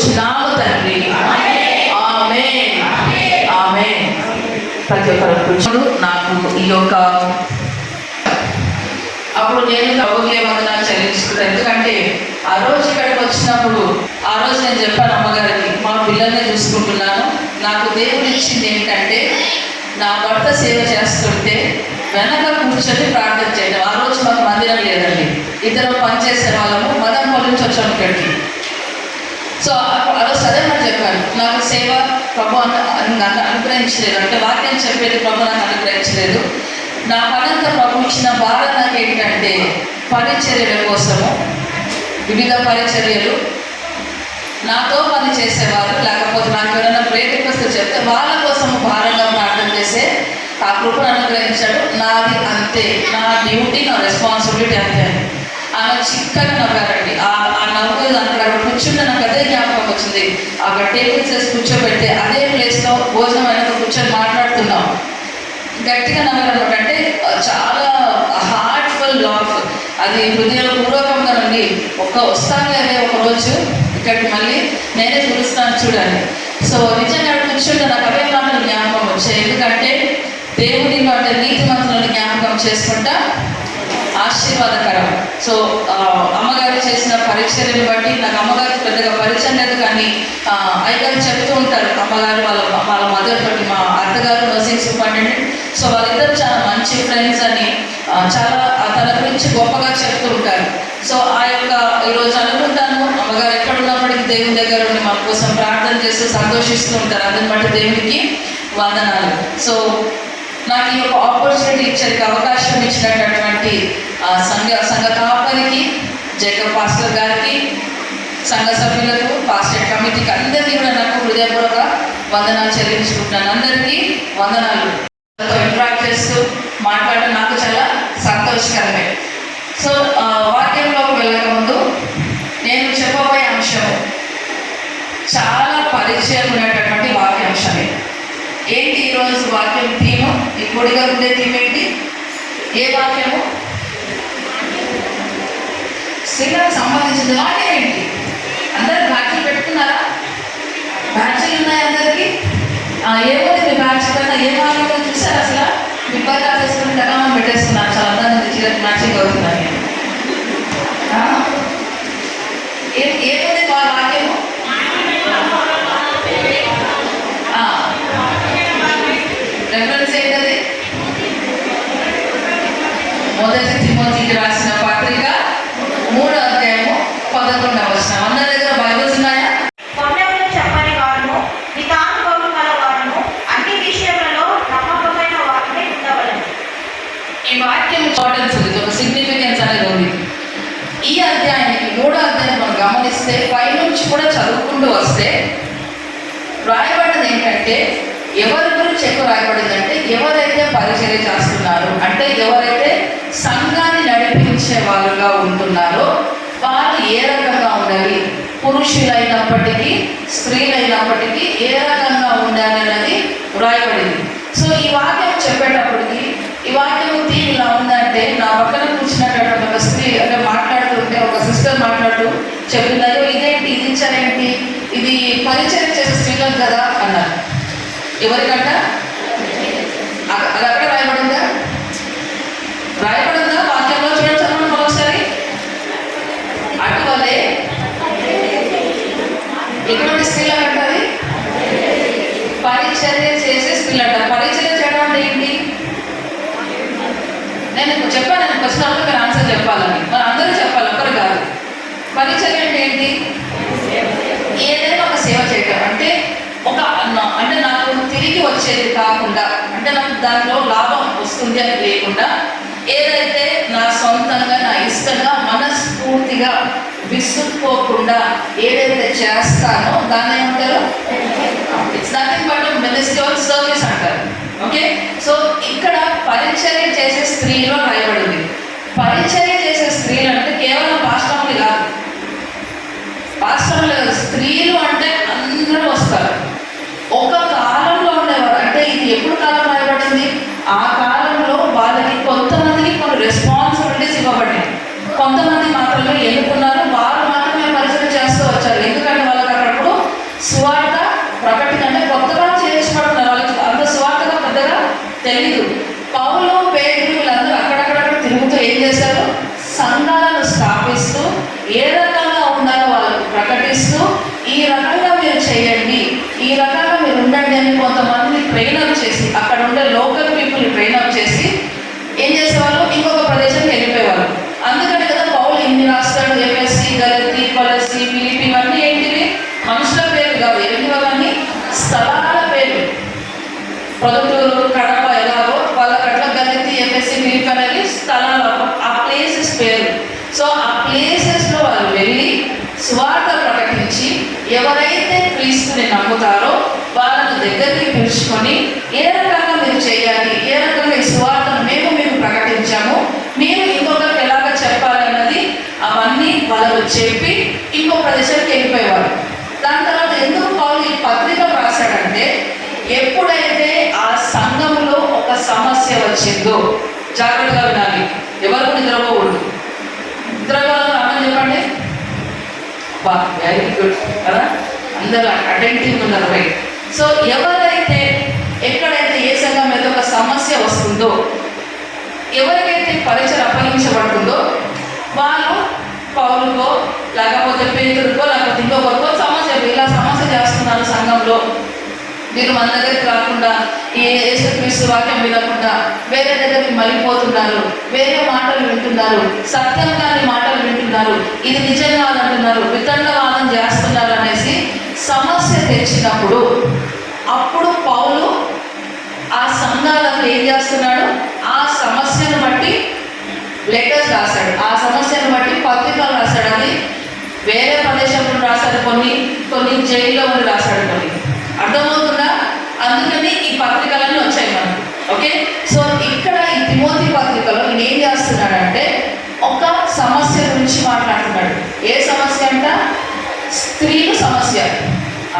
వేడుకొనుచున్నాము తండ్రి. ఆమేన్, ఆమేన్. ప్రతి ఒక్కరు కూర్చోడు. నాకు ఈ యొక్క అప్పుడు నేను ప్రభువుకే వందనాలు చెల్లించుకున్నాను. ఎందుకంటే ఆ రోజు ఇక్కడికి వచ్చినప్పుడు ఆ రోజు నేను చెప్పాను అమ్మగారికి, మా పిల్లల్ని చూసుకుంటున్నాను, నాకు దేవుడు ఇచ్చింది ఏంటంటే నా భర్త సేవ చేస్తుంటే వెనక కూర్చొని ప్రార్థన చేయడం. ఆ రోజు మాకు మందిరం లేదండి, ఇద్దరు పనిచేసే వాళ్ళము, మదనపల్లి నుంచి వచ్చాము ఇక్కడికి. సో ఆ రోజు అదే మనం చెప్పాను, నాకు సేవ ప్రభు అనుగ్రహించలేదు, అంటే వాక్యం చెప్పేది ప్రభు నాకు అనుగ్రహించలేదు. నా పనంతా ప్రభు ఇచ్చిన భారత నాకు ఏంటంటే పరిచర్యల కోసము, వివిధ పరిచర్యలు, నాతో పని చేసేవారు, లేకపోతే నాకు ఎవరైనా ప్రేరేపిస్తూ చెప్తే వాళ్ళ కోసం భారంగా ప్రార్థన చేసే ఆ కృపను అనుగ్రహించాడు. నాది అంతే, నా డ్యూటీ, నా రెస్పాన్సిబిలిటీ అంతే. ఆమె చిక్కగా నవ్వారండి. ఆ నవ్వు అక్కడ కూర్చుంటే నాకు అదే జ్ఞాపకం వచ్చింది. అక్కడ టేబుల్స్ వేసి కూర్చోబెట్టి అదే ప్లేస్లో భోజనం అయినా కూర్చొని మాట్లాడుతున్నాం. గట్టిగా నవ్వారనమాట. అంటే చాలా హార్ట్ఫుల్ లాఫ్, అది హృదయపూర్వకంగా నుండి వస్తాను అదే ఒక రోజు ఇక్కడికి మళ్ళీ నేనే పిలుస్తాను చూడండి. సో నిజంగా కూర్చుంటే నాకు అవే మాటలు జ్ఞాపకం వచ్చాయి. ఎందుకంటే దేవుని అంటే నీతిమంతులను జ్ఞాపకం చేసుకుంటా ఆశీర్వాదకరం. సో అమ్మగారు చేసిన పరిచర్యను బట్టి నాకు అమ్మగారికి పెద్దగా పరిచయం లేదు, కానీ అయ్యగారు చెప్తూ ఉంటారు, అమ్మగారు వాళ్ళ మదర్ తోటి, మా అత్తగారు నర్సింగ్ సూపరింటెండెంట్, సో వాళ్ళిద్దరు చాలా మంచి ఫ్రెండ్స్ అని చాలా తన గురించి గొప్పగా చెప్తూ ఉంటారు. సో ఆ యొక్క ఈరోజు అనుకుంటాను, అమ్మగారు ఎక్కడున్నప్పటికీ దేవుని దగ్గర ఉండి మా కోసం ప్రార్థన చేస్తూ సంతోషిస్తూ ఉంటారు. అందుని బట్టి దేవునికి వందనాలు. సో నాకు ఈ యొక్క ఆపర్చునిటీ ఇచ్చడానికి అవకాశం ఇచ్చినటువంటి సంఘ కాపరికి, జేకబ్ పాస్టర్ గారికి, సంఘ సభ్యులకు, పాస్టర్ కమిటీకి అందరికీ కూడా నాకు హృదయపూర్వక వందనాలు చెల్లించుకుంటున్నాను. అందరికీ వందనాలు. ఇంటరాక్ట్ చేస్తూ మాట్లాడడం నాకు చాలా సంతోషకరమే. సో వాక్యంలోకి వెళ్ళక ముందు నేను చెప్పబోయే అంశము చాలా పరిచయం ఉన్నటువంటి వాక్యాంశమే. ఏంటి ఈరోజు వాక్యం థీము? ఈ పొడిగా ఉండే థీమ్ ఏంటి? ఏ వాక్యము? స్త్రీలకు సంబంధించిన వాక్యం ఏంటి? అందరు బ్యాచ్లు పెట్టుకున్నారా? బ్యాచ్లు ఉన్నాయి అందరికీ? ఏముంది మీ బ్యాచ్ కన్నా? ఏ వాక్యంలో చూసారు అసలు? బిబ్బాయి రాసేసుకుని తెలంగాణ పెట్టేస్తున్నారు, చాలా అందంగా చీరకు మ్యాచింగ్ అవుతుందని. ఏముంది వాక్యము? రెఫరెన్స్ ఏంటది? మొదటి తిమోతికి రాసిన పత్రిక 3వ అధ్యాయము 11వ వచనం. అందరి దగ్గర బైబిల్స్ ఉన్నాయా? చెప్పని వాడును, మితానుభవం గల వాడును, అన్ని విషయాలలో నమ్మకమైన వారిని ఉండవలెను. ఈ వాక్యం ఇంపార్టెన్స్ ఉంది, ఒక సిగ్నిఫికెన్స్ అనేది ఉంది. ఈ అధ్యాయానికి 3వ అధ్యాయం మనం గమనిస్తే పైనుంచి కూడా చదువుకుంటూ వస్తే రాయబడ్డది ఏంటంటే, ఎవరి గురించి ఎక్కువ రాయబడిందంటే ఎవరైతే పరిచర్య చేస్తున్నారో, అంటే ఎవరైతే సంఘాన్ని నడిపించే వాళ్ళుగా ఉంటున్నారో వాళ్ళు ఏ రకంగా ఉండాలి, పురుషులైనప్పటికీ స్త్రీలైనప్పటికీ ఏ రకంగా ఉండాలి అనేది రాయబడింది. సో ఈ వాక్యం చెప్పేటప్పటికి ఈ వాక్యం థీమ్ ఇలా ఉందంటే, నా పక్కన కూర్చున్నటువంటి ఒక స్త్రీ అంటే మాట్లాడుతుంటే ఒక సిస్టర్ మాట్లాడుతూ చెప్తున్నారు, ఇదేంటి, ఇది ఇచ్చారేంటి, ఇది పరిచర్య చేసే స్త్రీలకు కదా అన్నారు. ఎవరికంట? అది అక్కడ రాయబడిందా? రాయబడిందా వాక్యంలో? చూడండి చదవండి ఒకసారి. అటువలే ఎటువంటి స్త్రీలకు అంటది? పరిచర్య చేసే స్త్రీలు అంట. పరిచర్య చేయడం అంటే ఏంటి? నేను చెప్పాను, నేను క్వశ్చన్ మీరు ఆన్సర్ చెప్పాలని, మరి అందరూ చెప్పాలి, ఒక్కరు కాదు. పరిచర్య అంటే ఏంటి? ఏదైనా ఒక సేవ చేయడం అంటే అంటే నాకు తిరిగి వచ్చేది కాకుండా, అంటే నాకు దానిలో లాభం వస్తుంది అని లేకుండా, ఏదైతే నా సొంతంగా నా ఇష్టంగా మనస్ఫూర్తిగా విసుక్కోకుండా ఏదైతే చేస్తానో దాన్ని ఏమంటారు? It's nothing but ministry of service అంటారు. ఓకే, సో ఇక్కడ పరిచర్య చేసే స్త్రీలో రాయబడింది. పరిచర్య చేసే స్త్రీలు అంటే కేవలం పాస్టర్లు కాదు, పాస్టర్లు కాదు, స్త్రీలు అంటే అందరూ వస్తారు. ఒక కాలంలో ఉండేవారు, అంటే ఇది ఎప్పుడు కాలం రాయబడింది? ఆ కాలంలో వాళ్ళకి కొంతమందికి కొన్ని రెస్పాన్సిబిలిటీస్ ఇవ్వబడ్డాయి, కొంతమంది మాత్రమే ఎన్నుకున్నారు, వారు మాత్రమే పరిచయం చేస్తూ వచ్చారు. ఎందుకంటే వాళ్ళకి అక్కడప్పుడు ట్రైనప్ చేసి, అక్కడ ఉండే లోకల్ పీపుల్ని ట్రైనప్ చేసి ఏం చేసేవాళ్ళు, ఇంకొక ప్రదేశానికి వెళ్ళిపోయేవాళ్ళు. అందుకని కదా పౌలు ఇన్ని రాస్తాడు, ఎఫెసీ, గలతీ, కొలసీ, ఫిలిప్పీ, ఇవన్నీ ఏంటివి? మనుషుల పేరు కాదు, ఏంటివన్నీ స్థలాల పేరు. పొదటూరు, కడప ఎలాగో వాళ్ళకట్లా గలతీ, ఎఫెసీ, ఫిలిప్పీ అనేది స్థలాలు, ఆ ప్లేసెస్ పేరు. సో ఆ ప్లేసెస్లో వాళ్ళు వెళ్ళి సువార్త ప్రకటించి ఎవరైతే క్రీస్తుని నమ్ముతారో వాళ్ళని దగ్గరికి పిలుచుకొని ఏ రకంగా మీరు చేయాలి, ఏ రకంగా ఈ సువార్తను మేము మీకు ప్రకటించాము, మీరు ఇంకొకరికి ఎలాగ చెప్పాలి అన్నది అవన్నీ వాళ్ళకు చెప్పి ఇంకో ప్రదేశానికి వెళ్ళిపోయేవారు. దాని తర్వాత ఎందుకు పౌలు ఈ పత్రిక రాశాడంటే, ఎప్పుడైతే ఆ సంఘంలో ఒక సమస్య వచ్చిందో, జాగ్రత్తగా వినాలి, ఎవరు నిద్రపోకూడదు. నిద్రపోవాలని రామని చెప్పండి. వెరీ గుడ్ కదా, అందరూ అటెంటివ్ ఉన్నారు, రైట్. సో ఎవరైతే ఎక్కడైతే ఏ సంఘం మీద ఒక సమస్య వస్తుందో, ఎవరికైతే పరిచయం అప్పగించబడుతుందో వాళ్ళు పౌలుకో లేకపోతే పేతురుకో లేకపోతే ఇంకొకరికో సమస్య, ఇలా సమస్య చేస్తున్నారు సంఘంలో, మీరు మన దగ్గరికి రాకుండా ఈ యేసుక్రీస్తు వాక్యం వినకుండా వేరే దగ్గరికి మళ్ళీపోతున్నారు, వేరే మాటలు వింటున్నారు, సత్యం కాని మాటలు వింటున్నారు, ఇది నిజం కాదంటున్నారు, వితండవాదం చేస్తున్నారు అనేసి సమస్య తెచ్చినప్పుడు అప్పుడు పౌలు ఆ సంఘాలకు ఏం చేస్తున్నాడు, ఆ సమస్యను బట్టి లెటర్స్ రాశాడు, ఆ సమస్యను బట్టి పత్రికలు రాశాడు. అది వేరే ప్రదేశంలో రాశాడు, కొన్ని జైల్లో ఉండి రాశాడు, కొన్ని. అర్థమవుతుందా? అందుకని ఈ పత్రికలన్నీ వచ్చాయి మనకు. ఓకే, సో ఇక్కడ ఈ తిమోతి పత్రికలో నేను ఏం చేస్తున్నాడంటే ఒక సమస్య గురించి మాట్లాడుతున్నాడు. ఏ సమస్య అంట? స్త్రీల సమస్య.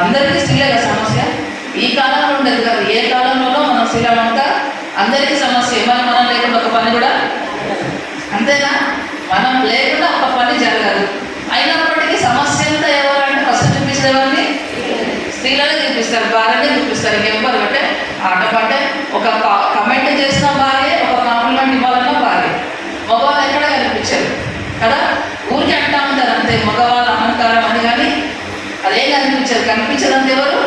అందరికీ స్త్రీలే కదా సమస్య. ఈ కాలంలో ఉండదు కదా, ఏ కాలంలోనో మనం స్త్రీలమంతా అందరికీ సమస్య. మనం లేకుండా ఒక పని కూడా, అంతేనా? మనం లేకుండా ఒక పని జరగదు. అయినప్పటికీ సమస్య అంతా ఎవరంటే ఫస్ట్ చూపించడం ఎవరిని? స్త్రీలనే చూపిస్తారు, భార్యనే చూపిస్తారు. ఇంకెవ్వరు అంటే ఆట పట్టే ఒక కమెంట్ చేసిన భార్య, ఒక కాంప్లిమెంట్ ఇవ్వాలన్న భార్య. మగవాళ్ళు ఎక్కడ కనిపించారు కదా, ఊరికి అంటా ఉంటారు అంతే, మగవాళ్ళ అహంకారం అని. కానీ అదేం కనిపించదు, కనిపించదంతే ఎవరు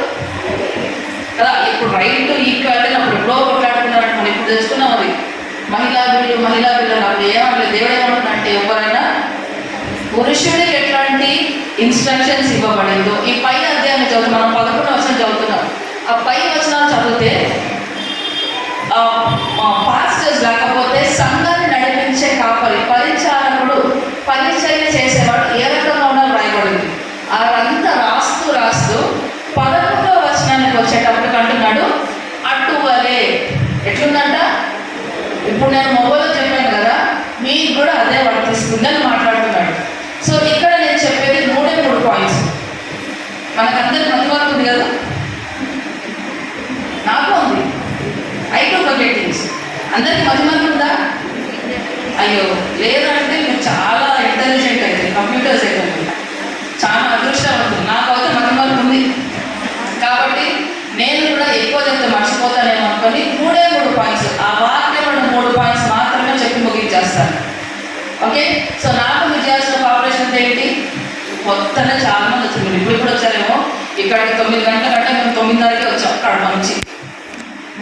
కదా. ఇప్పుడు రైట్ ఈక్వాలిటీ అప్పుడు ఎప్పుడో కొట్లాడుకున్నారంటే మనం ఇప్పుడు తెచ్చుకున్నాం. అది మహిళా బిల్లు అప్పుడు ఏమనలేదు. దేవుడు ఏమంటున్నాడంటే ఎవరైనా పురుషుడికి ఎట్లాంటి ఇన్స్ట్రక్షన్స్ ఇవ్వబడిందో, ఈ పై అధ్యాయాన్ని చదువుతాం, మనం 11వ వచనం చదువుతున్నాం. ఆ పై వచనాలు చదివితే పాస్టర్స్ లేకపోతే సంఘాన్ని నడిపించే కాపరి, పరిచారకుడు, పరిచయం చేసేవాడు ఏ రకంగా ఉండాలి రాయబడింది. అదంతా రాస్తూ 11వ వచనానికి వచ్చేటప్పుడు అంటున్నాడు అటువలే. ఎట్లుందంట? ఇప్పుడు నేను మొబైల్లో చెప్పాను కదా, మీకు కూడా అదే వర్తిస్తుందని మాట్లాడుతున్నాడు. సో ఇక్కడ నేను చెప్పేది 3 పాయింట్స్. మనకందరికి మధ్యవర్తి ఉంది కదా, నాకు ఉంది. ఐటో బకెటింగ్స్ అందరికి మధ్యవర్తి ఉందా? అయ్యో లేదంటే మీరు చాలా ఇంటెలిజెంట్ అయితే, కంప్యూటర్స్ అయితే చాలా అదృష్టం ఉంటుంది. నాకు అయితే మధ్యవర్తి ఉంది కాబట్టి నేను కూడా ఎక్కువ చెప్తే మర్చిపోతానేమో అనుకొని 3 పాయింట్స్, ఆ వాక్యంలో 3 పాయింట్స్ మాత్రమే చెప్పి ముగించేస్తాను. ఓకే, సో నాకు మీరు చేయాల్సిన పాపులేషన్ ఏంటి? కొత్తనే చాలా మంది వచ్చింది. మీరు ఇప్పుడు కూడా వచ్చారేమో. ఇక్కడికి 9 గంటల కంటే మేము 9:30కే వచ్చాం కడప నుంచి.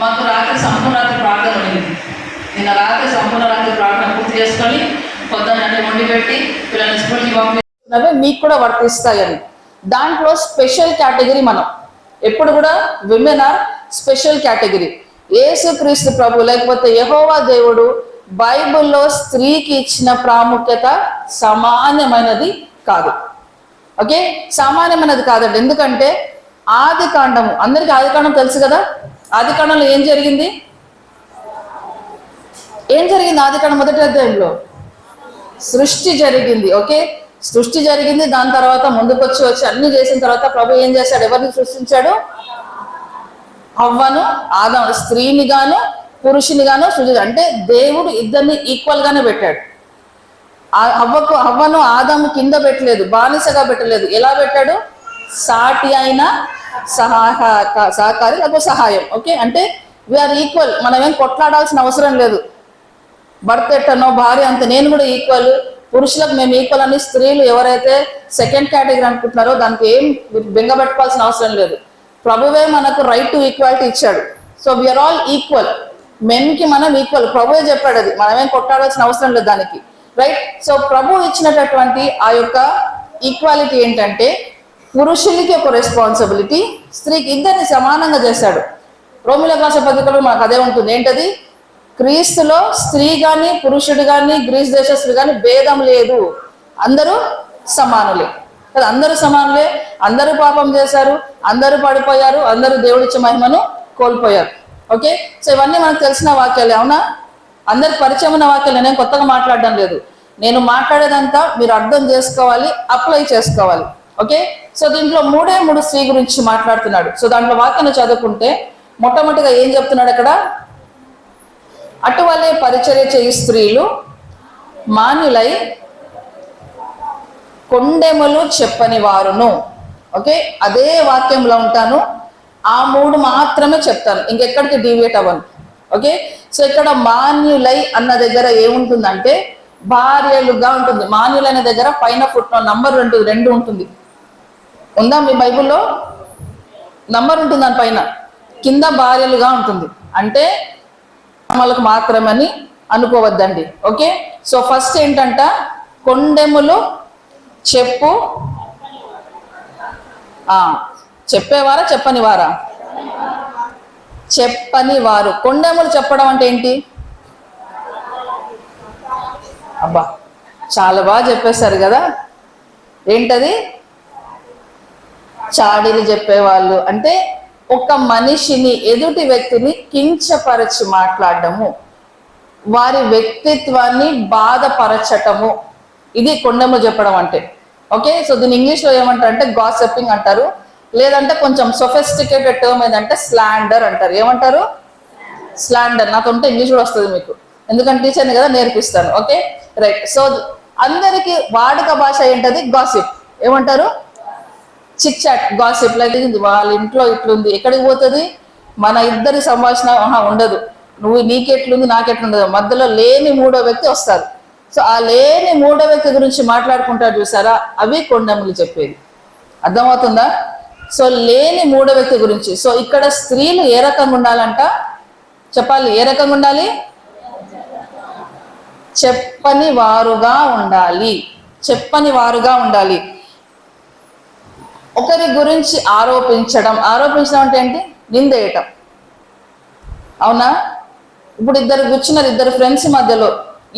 మాకు రాత్రి సంపూర్ణ రాత్రి ప్రార్థన ఉండింది. నిన్న రాత్రి సంపూర్ణ రాత్రి ప్రార్థన పూర్తి చేసుకొని పొద్దున్న వండి పెట్టి పిల్లల్ని స్కూల్కి పంపిస్తున్నవే మీకు కూడా వర్తిస్తాయని. దాంట్లో స్పెషల్ కేటగిరీ మనం ఎప్పుడు కూడా విమెన్ ఆర్ స్పెషల్ కేటగిరీ. యేసుక్రీస్తు ప్రభు లేకపోతే యెహోవా దేవుడు బైబిల్లో స్త్రీకి ఇచ్చిన ప్రాముఖ్యత సామాన్యమైనది కాదు. ఓకే, సామాన్యమైనది కాదండి. ఎందుకంటే ఆది కాండము, అందరికీ ఆది కాండం తెలుసు కదా. ఆది కాండంలో ఏం జరిగింది? ఆది కాండం మొదటి అధ్యాయంలో సృష్టి జరిగింది. ఓకే, సృష్టి జరిగింది. దాని తర్వాత ముందుకు వచ్చి అన్ని చేసిన తర్వాత ప్రభు ఏం చేశాడు? ఎవరిని సృష్టించాడు? హవ్వను, ఆదాము, స్త్రీని గాను పురుషుని గాను సృష్టించాడు. అంటే దేవుడు ఇద్దరిని ఈక్వల్ గానే పెట్టాడు. హవ్వను ఆదాము కింద పెట్టలేదు, బానిసగా పెట్టలేదు. ఎలా పెట్టాడు? సాటి అయిన సహకారి లేకపోతే సహాయం. ఓకే, అంటే వీఆర్ ఈక్వల్. మనం ఏం కొట్లాడాల్సిన అవసరం లేదు. భర్త ఎట్టనో భార్య అంతే, నేను కూడా ఈక్వల్, పురుషులకు మేము ఈక్వల్ అని. స్త్రీలు ఎవరైతే సెకండ్ కేటగిరీ అనుకుంటున్నారో దానికి ఏం బెంగ పెట్టుకోవాల్సిన అవసరం లేదు. ప్రభువే మనకు right to equality so. We are all equal ఈక్వల్. మెన్కి మనం ఈక్వల్. ప్రభువే చెప్పాడు, అది మనమేం కొట్టాడాల్సిన అవసరం లేదు దానికి, రైట్? సో ప్రభు ఇచ్చినటువంటి ఆ యొక్క ఈక్వాలిటీ ఏంటంటే పురుషులకి ఒక రెస్పాన్సిబిలిటీ, స్త్రీకి, ఇద్దరిని సమానంగా చేశాడు. రోమిలకు రాసిన పత్రికలో మనకు అదే ఉంటుంది. ఏంటది? క్రీస్తులో స్త్రీ కానీ పురుషుడు కానీ గ్రీస్ దేశస్తుడు కానీ భేదం లేదు, అందరూ సమానులే కదా. అందరూ సమానులే, అందరూ పాపం చేశారు, అందరూ పడిపోయారు, అందరూ దేవుడిచ్చే మహిమను కోల్పోయారు. ఓకే, సో ఇవన్నీ మనకు తెలిసిన వాక్యాలే, అవునా? అందరికి పరిచయం ఉన్న వాక్యాలు. నేనేం కొత్తగా మాట్లాడడం లేదు. నేను మాట్లాడేదంతా మీరు అర్థం చేసుకోవాలి, అప్లై చేసుకోవాలి. ఓకే, సో దీంట్లో మూడు స్త్రీ గురించి మాట్లాడుతున్నాడు. సో దాంట్లో వాక్యాన్ని చదువుకుంటే మొట్టమొదటిగా ఏం చెప్తున్నాడు అక్కడ? అటువలే పరిచర్య చేయు స్త్రీలు మాన్యులై కొండెములు చెప్పని వారును. ఓకే, అదే వాక్యంలో ఉంటాను, ఆ మూడు మాత్రమే చెప్తాను, ఇంకెక్కడికి డీవియేట్ అవ్వను. ఓకే, సో ఇక్కడ మాన్యులై అన్న దగ్గర ఏముంటుందంటే భార్యలుగా ఉంటుంది. మాన్యులైన దగ్గర పైన ఫుట్ నంబర్ 2 ఉంటుంది. ఉందా మీ బైబుల్లో? నంబర్ ఉంటుంది దాని పైన, కింద భార్యలుగా ఉంటుంది. అంటే వాళ్ళకు మాత్రమని అనుకోవద్దండి. ఓకే, సో ఫస్ట్ ఏంటంట? కొండెములు చెప్పు, చెప్పేవారా చెప్పని వారా? చెప్పని వారు. కొండెములు చెప్పడం అంటే ఏంటి? అబ్బా చాలా బాగా చెప్పేశారు కదా. ఏంటది? చాడీలు చెప్పేవాళ్ళు అంటే ఒక మనిషిని, ఎదుటి వ్యక్తిని కించపరచి మాట్లాడటము, వారి వ్యక్తిత్వాన్ని బాధపరచటము, ఇది కొండెములు చెప్పడం అంటే. ఓకే, సో దీని ఇంగ్లీష్లో ఏమంటారంటే గాసిపింగ్ అంటారు, లేదంటే కొంచెం సొఫిస్టికేటెడ్ టర్మ్ ఏదంటే స్లాండర్ అంటారు. ఏమంటారు? స్లాండర్. నాతో ఉంటే ఇంగ్లీష్ కూడా వస్తుంది మీకు, ఎందుకంటే టీచర్ని కదా, నేర్పిస్తాను. Okay, right. సో అందరికి వాడుక భాష ఏంటది? గాసిప్. ఏమంటారు? Chit chat, gossip. లైక్ వాళ్ళ ఇంట్లో ఇట్లుంది, ఎక్కడికి పోతుంది? మన ఇద్దరి సంభాషణ ఉండదు. నీకెట్లుంది నాకెట్లుండదు, మధ్యలో లేని మూడో వ్యక్తి వస్తారు. సో ఆ లేని మూడో వ్యక్తి గురించి మాట్లాడుకుంటారు చూసారా, అవి కొండెములు చెప్పేది. అర్థమవుతుందా? సో లేని మూడో వ్యక్తి గురించి. సో ఇక్కడ స్త్రీలు ఏ రకంగా ఉండాలంట చెప్పాలి. ఏ రకంగా ఉండాలి? చెప్పని వారుగా ఉండాలి. చెప్పని వారుగా ఉండాలి. ఒకరి గురించి ఆరోపించడం అంటే ఏంటి? నిందేయటం. అవునా? ఇప్పుడు ఇద్దరు ఫ్రెండ్స్ మధ్యలో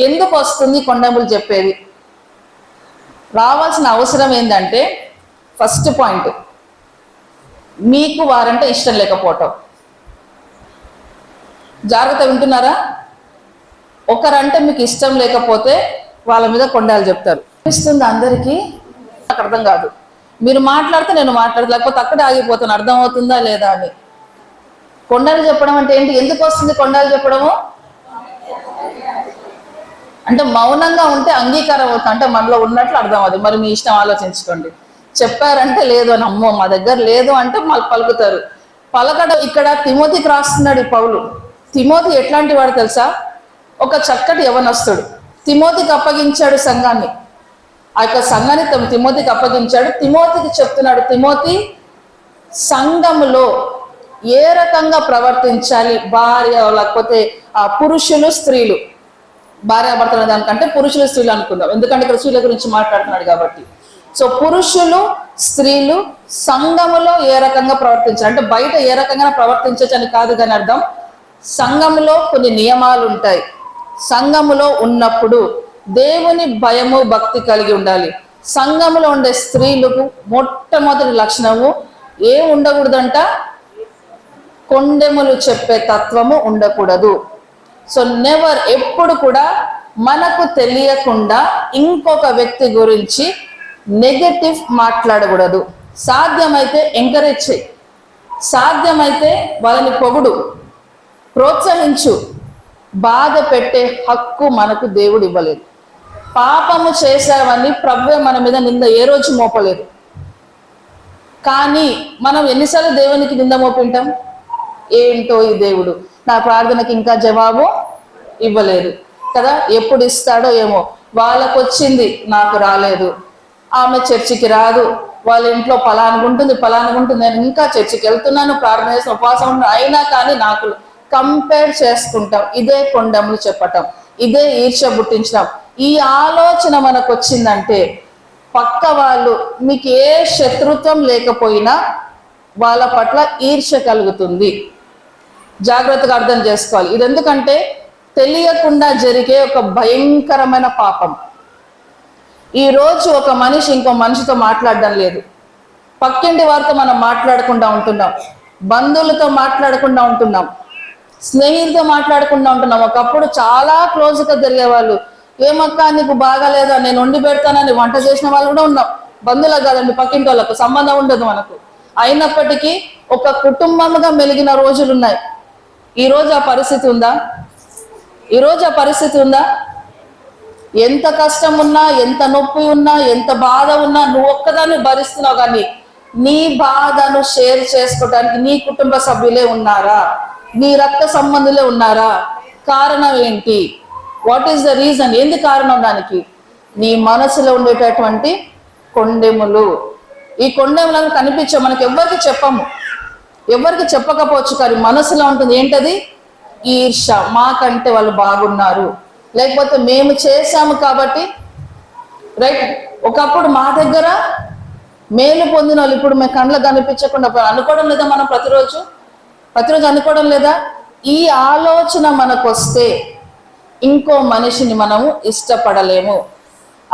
ఎందుకు వస్తుంది కొండెములు చెప్పేది? రావాల్సిన అవసరం ఏంటంటే ఫస్ట్ పాయింట్, మీకు వారంటే ఇష్టం లేకపోవటం. జాగ్రత్త, వింటున్నారా? ఒకరంటే మీకు ఇష్టం లేకపోతే వాళ్ళ మీద కొండాలు చెప్తారు. అనిపిస్తుంది అందరికీ, నాకు అర్థం కాదు. మీరు మాట్లాడితే నేను మాట్లాడదు, లేకపోతే అక్కడే ఆగిపోతాను. అర్థమవుతుందా లేదా అని. కొండలు చెప్పడం అంటే ఏంటి? ఎందుకు వస్తుంది కొండలు చెప్పడము? అంటే మౌనంగా ఉంటే అంగీకారం అవుతుంది, అంటే మనలో ఉన్నట్లు అర్థం అవుతుంది. మరి మీ ఇష్టం, ఆలోచించుకోండి. చెప్పారంటే లేదు అని, అమ్మో మా దగ్గర లేదు అంటే మళ్ళీ పలుకుతారు. పలకడం ఇక్కడ తిమోతికి రాస్తున్నాడు ఈ పౌలు. తిమోతి ఎట్లాంటి వాడు తెలుసా? ఒక చక్కటి యవనస్తుడు. తిమోతికి అప్పగించాడు సంఘాన్ని. ఆ యొక్క సంఘాన్ని తిమోతికి అప్పగించాడు. తిమోతికి చెప్తున్నాడు, తిమోతి సంఘములో ఏ రకంగా ప్రవర్తించాలి, భార్య లేకపోతే పురుషులు స్త్రీలు, భార్యాభర్తల దానికంటే పురుషులు స్త్రీలు అనుకుందాం, ఎందుకంటే ఇక్కడ స్త్రీల గురించి మాట్లాడుతున్నాడు కాబట్టి. సో పురుషులు స్త్రీలు సంఘములో ఏ రకంగా ప్రవర్తించాలి అంటే బయట ఏ రకంగా ప్రవర్తించచ్చు అని కాదు కానీ అర్థం, సంఘములో కొన్ని నియమాలు ఉంటాయి. సంఘములో ఉన్నప్పుడు దేవుని భయము భక్తి కలిగి ఉండాలి. సంఘములో ఉండే స్త్రీలకు మొట్టమొదటి లక్షణము ఏం ఉండకూడదంట? కొండెములు చెప్పే తత్వము ఉండకూడదు. సో నెవర్, ఎప్పుడు కూడా మనకు తెలియకుండా ఇంకొక వ్యక్తి గురించి నెగటివ్ మాట్లాడకూడదు. సాధ్యమైతే ఎంకరేజ్ చేయి, సాధ్యమైతే వాళ్ళని పొగుడు, ప్రోత్సహించు. బాధ పెట్టే హక్కు మనకు దేవుడు ఇవ్వలేదు. పాపము చేసావని ప్రభువే మన మీద నింద ఏ రోజు మోపలేదు. కానీ మనం ఎన్నిసార్లు దేవునికి నింద మోపింటాం? ఏంటో ఈ దేవుడు నా ప్రార్థనకి ఇంకా జవాబు ఇవ్వలేదు కదా, ఎప్పుడు ఇస్తాడో ఏమో, వాళ్ళకు వచ్చింది నాకు రాలేదు, ఆమె చర్చికి రాదు, వాళ్ళ ఇంట్లో పలానుకుంటుంది, నేను ఇంకా చర్చికి వెళ్తున్నాను, ప్రార్థన చేసి ఉపవాసం ఉంటాను, అయినా కానీ నాకు కంపేర్ చేసుకుంటాం. ఇదే కొండెములు చెప్పటం, ఇదే ఈర్ష్య పుట్టించడం. ఈ ఆలోచన మనకు వచ్చిందంటే పక్క వాళ్ళు మీకు ఏ శత్రుత్వం లేకపోయినా వాళ్ళ పట్ల ఈర్ష్య కలుగుతుంది. జాగ్రత్తగా అర్థం చేసుకోవాలి. ఇది ఎందుకంటే తెలియకుండా జరిగే ఒక భయంకరమైన పాపం. ఈరోజు ఒక మనిషి ఇంకో మనిషితో మాట్లాడడం లేదు, పక్కింటి వారితో మనం మాట్లాడకుండా ఉంటున్నాం, బంధువులతో మాట్లాడకుండా ఉంటున్నాం, స్నేహితులతో మాట్లాడకుండా ఉంటున్నాం. ఒకప్పుడు చాలా క్లోజ్గా జరిగేవాళ్ళు. ఏమక్క నీకు బాగాలేదా, నేను వండి పెడతానని వంట చేసిన వాళ్ళు కూడా ఉన్నాం. బంధువులకు కాదండి, పక్కింటి వాళ్ళకు సంబంధం ఉండదు మనకు. అయినప్పటికీ ఒక కుటుంబంగా మెలిగిన రోజులు ఉన్నాయి. ఈరోజు ఆ పరిస్థితి ఉందా? ఈరోజు ఆ పరిస్థితి ఉందా? ఎంత కష్టం ఉన్నా, ఎంత నొప్పి ఉన్నా, ఎంత బాధ ఉన్నా నువ్వు ఒక్కదాన్ని భరిస్తున్నావు, కానీ నీ బాధను షేర్ చేసుకోవడానికి నీ కుటుంబ సభ్యులే ఉన్నారా? నీ రక్త సంబంధులే ఉన్నారా? కారణం ఏంటి? What is the reason? ఏంది కారణం దానికి? నీ మనసులో ఉండేటటువంటి కొండెములు. ఈ కొండెములను కనిపించే మనకి ఎవరికి చెప్పము, ఎవరికి చెప్పకపోవచ్చు, కానీ మనసులో ఉంటుంది. ఏంటది? ఈర్ష. మాకంటే వాళ్ళు బాగున్నారు, లేకపోతే మేము చేశాము కాబట్టి. రైట్? ఒకప్పుడు మా దగ్గర మేలు పొందిన వాళ్ళు ఇప్పుడు మేము కళ్ళకు కనిపించకుండా అనుకోవడం లేదా? మనం ప్రతిరోజు అనుకోవడం లేదా? ఈ ఆలోచన మనకు వస్తే ఇంకో మనిషిని మనము ఇష్టపడలేము.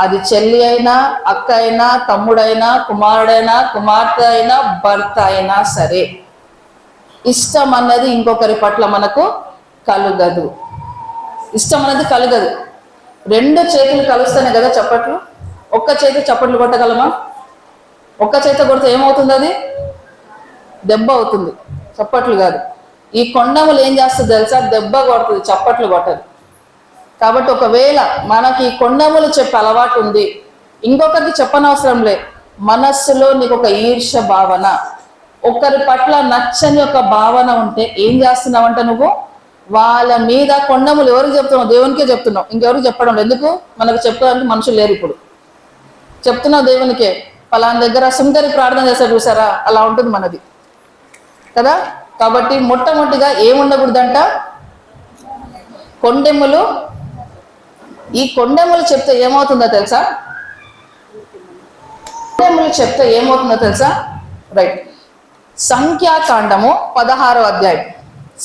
అది చెల్లి అయినా, అక్క అయినా, తమ్ముడైనా, కుమారుడైనా, కుమార్తె అయినా, భర్త అయినా సరే, ఇష్టం అన్నది ఇంకొకరి పట్ల మనకు కలుగదు. ఇష్టం అనేది కలుగదు. రెండు చేతులు కలుస్తేనే కదా చప్పట్లు. ఒక్క చేతి చప్పట్లు కొట్టగలమా? ఒక్క చేతి కొడితే ఏమవుతుంది? అది దెబ్బ అవుతుంది, చప్పట్లు కాదు. ఈ కొండములు ఏం చేస్తుంది తెలుసా? దెబ్బ కొడుతుంది, చప్పట్లు కొట్టదు. కాబట్టి ఒకవేళ మనకి ఈ కొండములు చెప్పే అలవాటు ఉంది, ఇంకొకరికి చెప్పనవసరం లే, మనస్సులో నీకు ఒక ఈర్ష్య భావన, ఒకరి పట్ల నచ్చని ఒక భావన ఉంటే ఏం చేస్తున్నావంట? నువ్వు వాళ్ళ మీద కొండములు ఎవరికి చెప్తున్నావు? దేవునికే చెప్తున్నావు, ఇంకెవరికి చెప్పడం లేదు. ఎందుకు? మనకు చెప్పడానికి మనుషులు లేరు. ఇప్పుడు చెప్తున్నావు దేవునికే. పలానా దగ్గర సుందరి ప్రార్థన చేస్తారు చూసారా, అలా ఉంటుంది మనది కదా. కాబట్టి మొట్టమొదటిగా ఏముండకూడదంట? కొండెములు. ఈ కొండెములు చెప్తే ఏమవుతుందో తెలుసా? కొండెములు చెప్తే ఏమవుతుందో తెలుసా? రైట్. సంఖ్యాకాండము 16వ అధ్యాయం.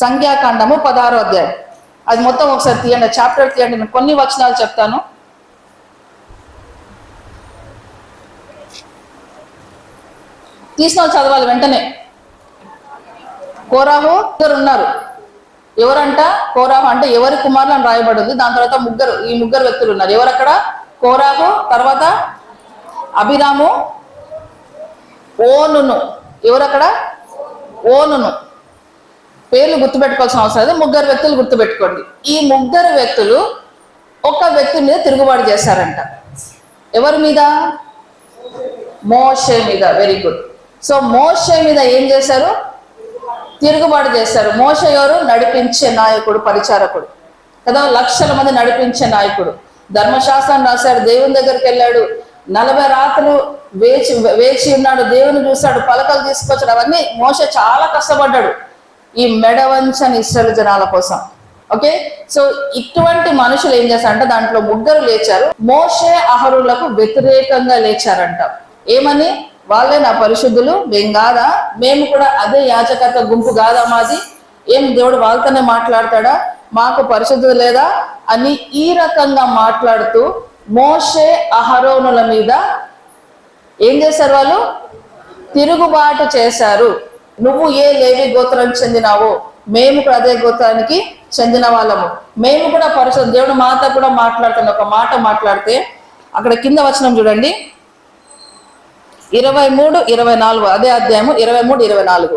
సంఖ్యాకాండము 16వ అధ్యాయం. అది మొత్తం ఒకసారి తీయండి, చాప్టర్ తీయండి. నేను కొన్ని వచనాలు చెప్తాను. తీసిన చదవాలి వెంటనే. కోరాహు ఇద్దరు ఉన్నారు. ఎవరంట? కోరాహు అంటే ఎవరి కుమారులు అని రాయబడింది. దాని తర్వాత ఈ ముగ్గురు వ్యక్తులు ఉన్నారు. ఎవరక్కడ? కోరాహు, తర్వాత అభిరాము, ఓనును. ఎవరక్కడ? ఓనును. పేర్లు గుర్తుపెట్టుకోవాల్సిన అవసరం లేదు, ముగ్గురు వ్యక్తులు గుర్తుపెట్టుకోండి. ఈ ముగ్గురు వ్యక్తులు ఒక వ్యక్తి మీద తిరుగుబాటు చేశారంట. ఎవరి మీద? మోషే మీద. Very good. సో మోషే మీద ఏం చేశారు? తిరుగుబాటు చేశారు. మోషే ఎవరు? నడిపించే నాయకుడు, పరిచారకుడు కదా, లక్షల మంది నడిపించే నాయకుడు. ధర్మశాస్త్రాన్ని రాశాడు, దేవుని దగ్గరికి వెళ్ళాడు, 40 రాత్రులు వేచి ఉన్నాడు, దేవుని చూశాడు, పలకలు తీసుకొచ్చాడు. అవన్నీ మోషే చాలా కష్టపడ్డాడు ఈ మెడవంచని ఇశ్రాయేలు జనాల కోసం. ఓకే, సో ఇటువంటి మనుషులు ఏం చేశారంటే దాంట్లో ముగ్గురు లేచారు. మోషే అహరోనులకు వ్యతిరేకంగా లేచారంట. ఏమని? వాళ్ళే నా పరిశుద్ధులు, మేం కాదా? మేము కూడా అదే యాజకత్వ గుంపు కాదా మాది? ఏం దేవుడు వాళ్ళతోనే మాట్లాడతాడా? మాకు పరిశుద్ధత లేదా అని ఈ రకంగా మాట్లాడుతూ మోషే అహరోనుల మీద ఏం చేశారు? వాళ్ళు తిరుగుబాటు చేశారు. నువ్వు ఏ లేవి గోత్రం చెందినావో, మేము కూడా అదే గోత్రానికి చెందిన వాళ్ళము, మేము కూడా పరిశుద్ధ. దేవుడు మాతో కూడా మాట్లాడుతున్న ఒక మాట మాట్లాడితే అక్కడ కింద వచనం చూడండి, 23, 24 అదే అధ్యాయము 23, 24.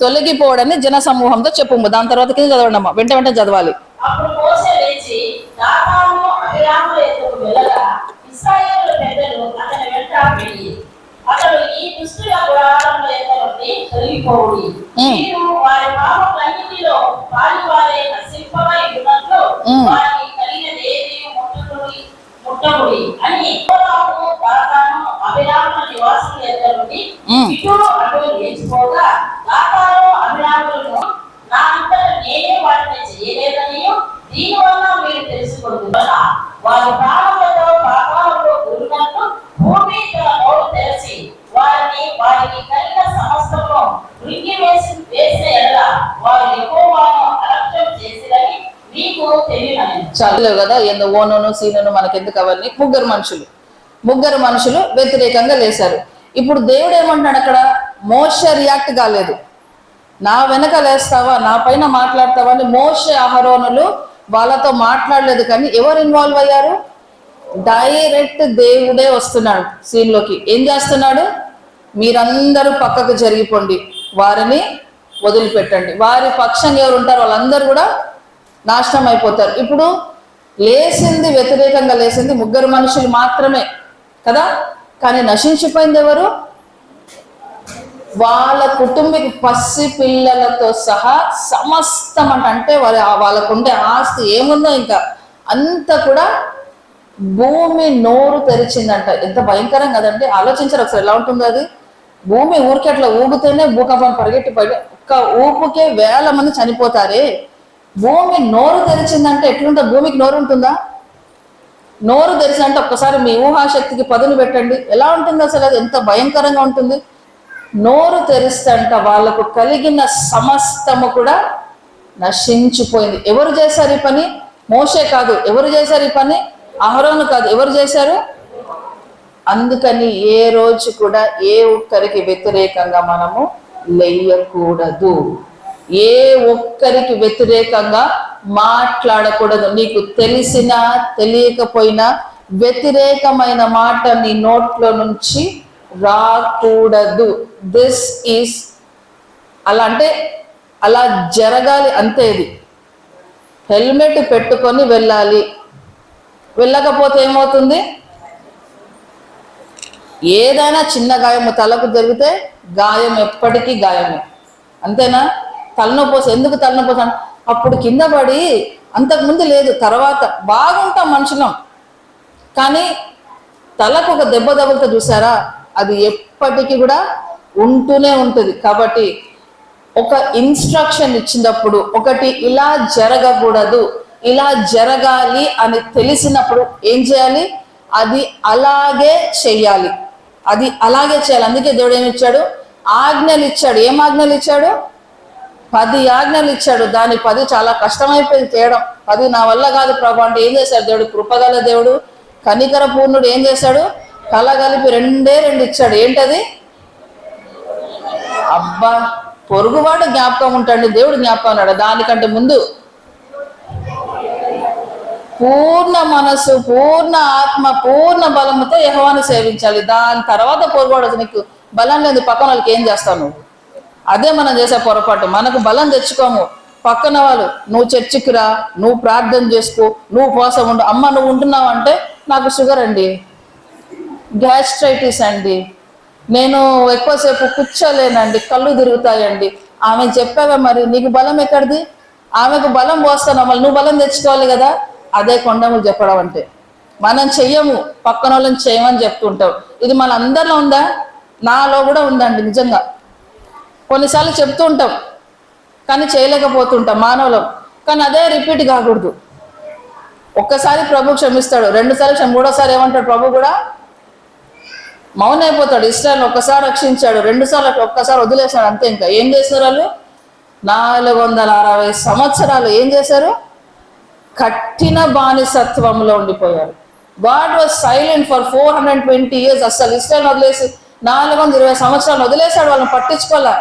తొలగిపోవడని జన సమూహంతో చెప్పుము. దాని తర్వాత కింద చదవండి అమ్మా, వెంట వెంటనే చదవాలి. అతడు ఈ దుష్టుల గుడారంలో ఎత్తబడి తొలగిపోవుడి. మీరు వారి పాపములన్నిటిలో వారి నశింపమై ఉన్నట్లు వారికి కలిగినదేది ముట్టకుడి అని యెహోవాను దాతాను అభిరాముల నివాసులు ఎత్తబడి ఇటు అటు లేచిపోగా దాతాను అభిరాములను నా అంతట నేనే వాటిని చేయలేదని దీనివల్ల మీరు తెలుసుకుంటున్నారా? వారి ప్రాణములతో పాతాళంలో కూలినట్లు భూమి తన నోరు తెరచి వారికి కలిగిన సమస్తమును వేసిన ఎడల వారు యెహోవాను అలక్ష్యం చేసిరని మీకు తెలియనని. చదువు కదా ఏందో ఓనును సీనును మనకెందుకు అవన్నీ. ముగ్గురు మనుషులు వ్యతిరేకంగా లేశారు. ఇప్పుడు దేవుడు ఏమంటున్నాడు అక్కడ? మోషే రియాక్ట్ కాలేదు. నా వెనక లేస్తావా, నా పైన మాట్లాడతావా అని మోషే అహరోనులు వాళ్ళతో మాట్లాడలేదు. కానీ ఎవరు ఇన్వాల్వ్ అయ్యారు? డైరెక్ట్ దేవుడే వస్తున్నాడు సీన్లోకి. ఏం చేస్తున్నాడు? మీరందరూ పక్కకు జరిగిపోండి, వారిని వదిలిపెట్టండి. వారి పక్షంగా ఎవరు ఉంటారు వాళ్ళందరూ కూడా నాశనం అయిపోతారు. ఇప్పుడు లేచింది, వ్యతిరేకంగా లేచింది ముగ్గురు మనుషులు మాత్రమే కదా. కానీ నశించిపోయింది ఎవరు? వాళ్ళ కుటుంబికి పసి పిల్లలతో సహా సమస్తం అంటే వాళ్ళకు ఉండే ఆస్తి ఏముందో ఇంకా అంతా కూడా భూమి నోరు తెరిచిందంట. ఎంత భయంకరం కదండి. ఆలోచించారు ఒకసారి ఎలా ఉంటుందో అది. భూమి ఊరికే అట్లా ఊగితేనే భూకంపం పరిగెట్టిపోయి ఒక్క ఊపుకే 1000 మంది చనిపోతారే. భూమి నోరు తెరిచిందంటే ఎట్లుంటుంది? భూమికి నోరు ఉంటుందా? నోరు తెరిచిందంటే ఒక్కసారి మీ ఊహాశక్తికి పదును పెట్టండి, ఎలా ఉంటుంది అసలు. అది ఎంత భయంకరంగా ఉంటుంది. నోరు తెరిస్తంట వాళ్ళకు కలిగిన సమస్తము కూడా నశించిపోయింది. ఎవరు చేశారు ఈ పని? మోషే కాదు. ఎవరు చేశారు ఈ పని? అహరోను కాదు. ఎవరు చేశారు? అందుకని ఏ రోజు కూడా ఏ ఒక్కరికి వ్యతిరేకంగా మనము లేయకూడదు. ఏ ఒక్కరికి వ్యతిరేకంగా మాట్లాడకూడదు. నీకు తెలిసినా తెలియకపోయినా వ్యతిరేకమైన మాట నీ నోట్లో నుంచి రాకూడదు. దిస్ ఈస్ అలా అంటే అలా జరగాలి అంతే. ఇది హెల్మెట్ పెట్టుకొని వెళ్ళాలి. వెళ్ళకపోతే ఏమవుతుంది? ఏదైనా చిన్న గాయము తలకు జరిగితే గాయం ఎప్పటికీ గాయమే, అంతేనా? తలనొప్పి ఎందుకు తలనొప్పి? అప్పుడు కింద పడి అంతకుముందు లేదు, తర్వాత బాగుంటాం మనుషులం, కానీ తలకు ఒక దెబ్బ తగులుతో చూసారా, అది ఎప్పటికీ కూడా ఉంటూనే ఉంటుంది. కాబట్టి ఒక ఇన్స్ట్రక్షన్ ఇచ్చినప్పుడు ఒకటి ఇలా జరగకూడదు, ఇలా జరగాలి అని తెలిసినప్పుడు ఏం చేయాలి? అది అలాగే చెయ్యాలి. అది అలాగే చేయాలి. అందుకే దేవుడు ఏమి ఇచ్చాడు? ఆజ్ఞలు ఇచ్చాడు. ఏం ఆజ్ఞలు ఇచ్చాడు? 10 ఆజ్ఞలు ఇచ్చాడు. దాని 10 చాలా కష్టమైపోయింది చేయడం. 10 నా వల్ల కాదు ప్రభు అంటే ఏం చేశాడు దేవుడు? కృపగల దేవుడు, కనికర పూర్ణుడు ఏం చేశాడు? కలగలిపి 2 ఇచ్చాడు. ఏంటది? అబ్బా, పొరుగువాడు జ్ఞాపకం ఉంటాడు, దేవుడు జ్ఞాపకం ఉన్నాడు. దానికంటే ముందు పూర్ణ మనసు, పూర్ణ ఆత్మ, పూర్ణ బలముతో యెహోవాను సేవించాలి. దాని తర్వాత పొరుగువాడు. నీకు బలం లేదు, పక్కన వాళ్ళకి ఏం చేస్తావు నువ్వు? అదే మనం చేసే పొరపాటు. మనకు బలం తెచ్చుకోము. పక్కన వాళ్ళు నువ్వు చర్చికి రా, నువ్వు ప్రార్థన చేసుకో, నువ్వు ఉపవాసం ఉండు. అమ్మ నువ్వు ఉంటున్నావు అంటే నాకు షుగర్ అండి, గ్యాస్ట్రైటిస్ అండి, నేను ఎక్కువసేపు కూర్చోలేనండి, కళ్ళు తిరుగుతాయండి. ఆమె చెప్పావే, మరి నీకు బలం ఎక్కడిది? ఆమెకు బలం పోస్తాను, మళ్ళీ నువ్వు బలం తెచ్చుకోవాలి కదా. అదే కొండములు చెప్పడం అంటే. మనం చెయ్యము, పక్కన వాళ్ళని చేయమని చెప్తుంటాం. ఇది మన అందరిలో ఉందా? నాలో కూడా ఉందండి నిజంగా. కొన్నిసార్లు చెప్తూ ఉంటాం కానీ చేయలేకపోతుంటాం మానవులం. కానీ అదే రిపీట్ కాకూడదు. ఒక్కసారి ప్రభు క్షమిస్తాడు, 2 సార్లు 3సారి ఏమంటాడు ప్రభు కూడా? మౌనం అయిపోతాడు. ఇస్రాయల్ ఒక్కసారి రక్షించాడు, 2 సార్లు ఒక్కసారి వదిలేశాడు, అంతే. ఇంకా ఏం చేశారు వాళ్ళు? 460 సంవత్సరాలు ఏం చేశారు? కఠిన బానిసత్వంలో ఉండిపోయారు. God was silent for 420 years. అసలు ఇస్రాయల్ వదిలేసి 420 సంవత్సరాలు వదిలేశాడు, వాళ్ళని పట్టించుకోలే.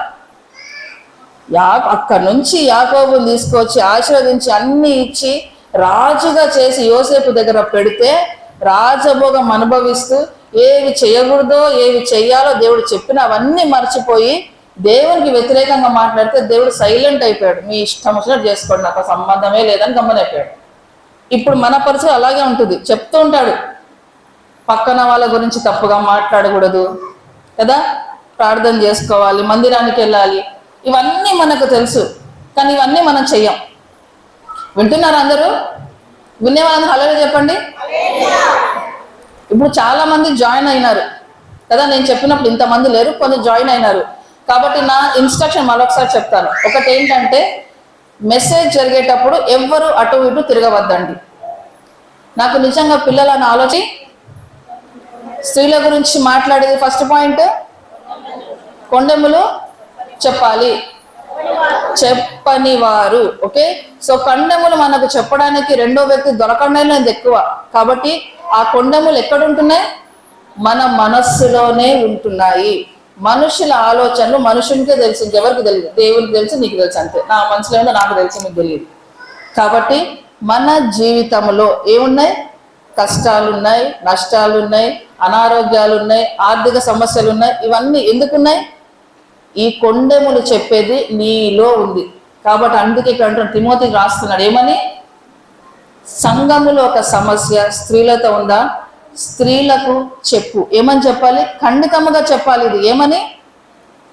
అక్కడి నుంచి యాకోబుని తీసుకొచ్చి ఆశీర్వదించి అన్ని ఇచ్చి రాజుగా చేసి యోసేపు దగ్గర పెడితే రాజభోగం అనుభవిస్తూ ఏవి చేయకూడదో ఏవి చెయ్యాలో దేవుడు చెప్పిన అవన్నీ మర్చిపోయి దేవునికి వ్యతిరేకంగా మాట్లాడితే దేవుడు సైలెంట్ అయిపోయాడు. మీ ఇష్టం వచ్చినట్టు చేసుకోండి, నాకు సంబంధమే లేదని గమ్మనైపోయాడు. ఇప్పుడు మన పరిస్థితి అలాగే ఉంటుంది. చెప్తూ ఉంటాడు, పక్కన వాళ్ళ గురించి తప్పుగా మాట్లాడకూడదు, కదా, ప్రార్థన చేసుకోవాలి, మందిరానికి వెళ్ళాలి, ఇవన్నీ మనకు తెలుసు. కానీ ఇవన్నీ మనం చెయ్యం. వింటున్నారు అందరూ? వినే వాళ్ళందరూ హల్లెలూయా చెప్పండి. ఇప్పుడు చాలా మంది జాయిన్ అయినారు కదా, నేను చెప్పినప్పుడు ఇంతమంది లేరు, కొన్ని జాయిన్ అయినారు. కాబట్టి నా ఇన్స్ట్రక్షన్ మరొకసారి చెప్తాను. ఒకటి ఏంటంటే, మెసేజ్ జరిగేటప్పుడు ఎవ్వరు అటు ఇటు తిరగవద్దండి. నాకు నిజంగా పిల్లలను ఆలోచి స్త్రీల గురించి మాట్లాడేది ఫస్ట్ పాయింట్, కొండెములు చెప్పాలి, చెప్పని వారు. ఓకే, సో కొండెములు మనకు చెప్పడానికి రెండో వ్యక్తి దొరకడానికి ఎక్కువ. కాబట్టి ఆ కొండెములు ఎక్కడ ఉంటున్నాయి? మన మనస్సులోనే ఉంటున్నాయి. మనుషుల ఆలోచనలు మనుషునికే తెలుసు, ఇంకెవరికి తెలియదు. దేవునికి తెలుసు, నీకు తెలుసు, అంతే. నా మనసులో ఏమో నాకు తెలుసు, మీకు తెలియదు. కాబట్టి మన జీవితంలో ఏమున్నాయి? కష్టాలు ఉన్నాయి, నష్టాలు ఉన్నాయి, అనారోగ్యాలు ఉన్నాయి, ఆర్థిక సమస్యలు ఉన్నాయి. ఇవన్నీ ఎందుకున్నాయి? ఈ కొండెములు చెప్పేది నీలో ఉంది. కాబట్టి అందుకే ఇక్కడ అంటున్నాడు, తిమోతికి రాస్తున్నాడు ఏమని? సంఘములో ఒక సమస్య స్త్రీలతో ఉందా? స్త్రీలకు చెప్పు. ఏమని చెప్పాలి? ఖండితముగా చెప్పాలి. ఇది ఏమని?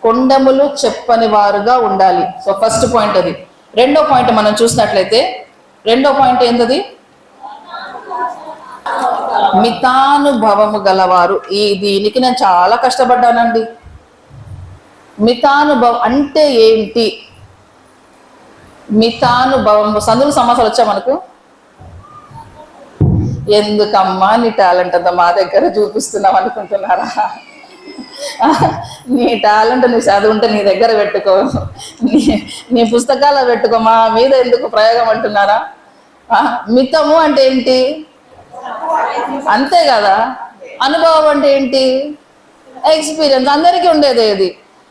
కొండెములు చెప్పని వారుగా ఉండాలి. సో ఫస్ట్ పాయింట్ అది. రెండో పాయింట్ మనం చూసినట్లయితే, రెండో పాయింట్ ఏంటది? మితానుభవము గలవారు. దీనికి నేను చాలా కష్టపడ్డానండి. మితానుభవం అంటే ఏంటి? మితానుభవం సందులు సమస్యలు వచ్చా మనకు? ఎందుకమ్మా నీ టాలెంట్ అంతా మా దగ్గర చూపిస్తున్నావు అనుకుంటున్నారా? నీ టాలెంట్ నీ చదువుంటే నీ దగ్గర పెట్టుకో, నీ పుస్తకాల్లో పెట్టుకో, మా మీద ఎందుకు ప్రయోగం అంటున్నారా? మితము అంటే ఏంటి? అంతే కదా. అనుభవం అంటే ఏంటి? ఎక్స్పీరియన్స్. అందరికీ ఉండేది ఇది,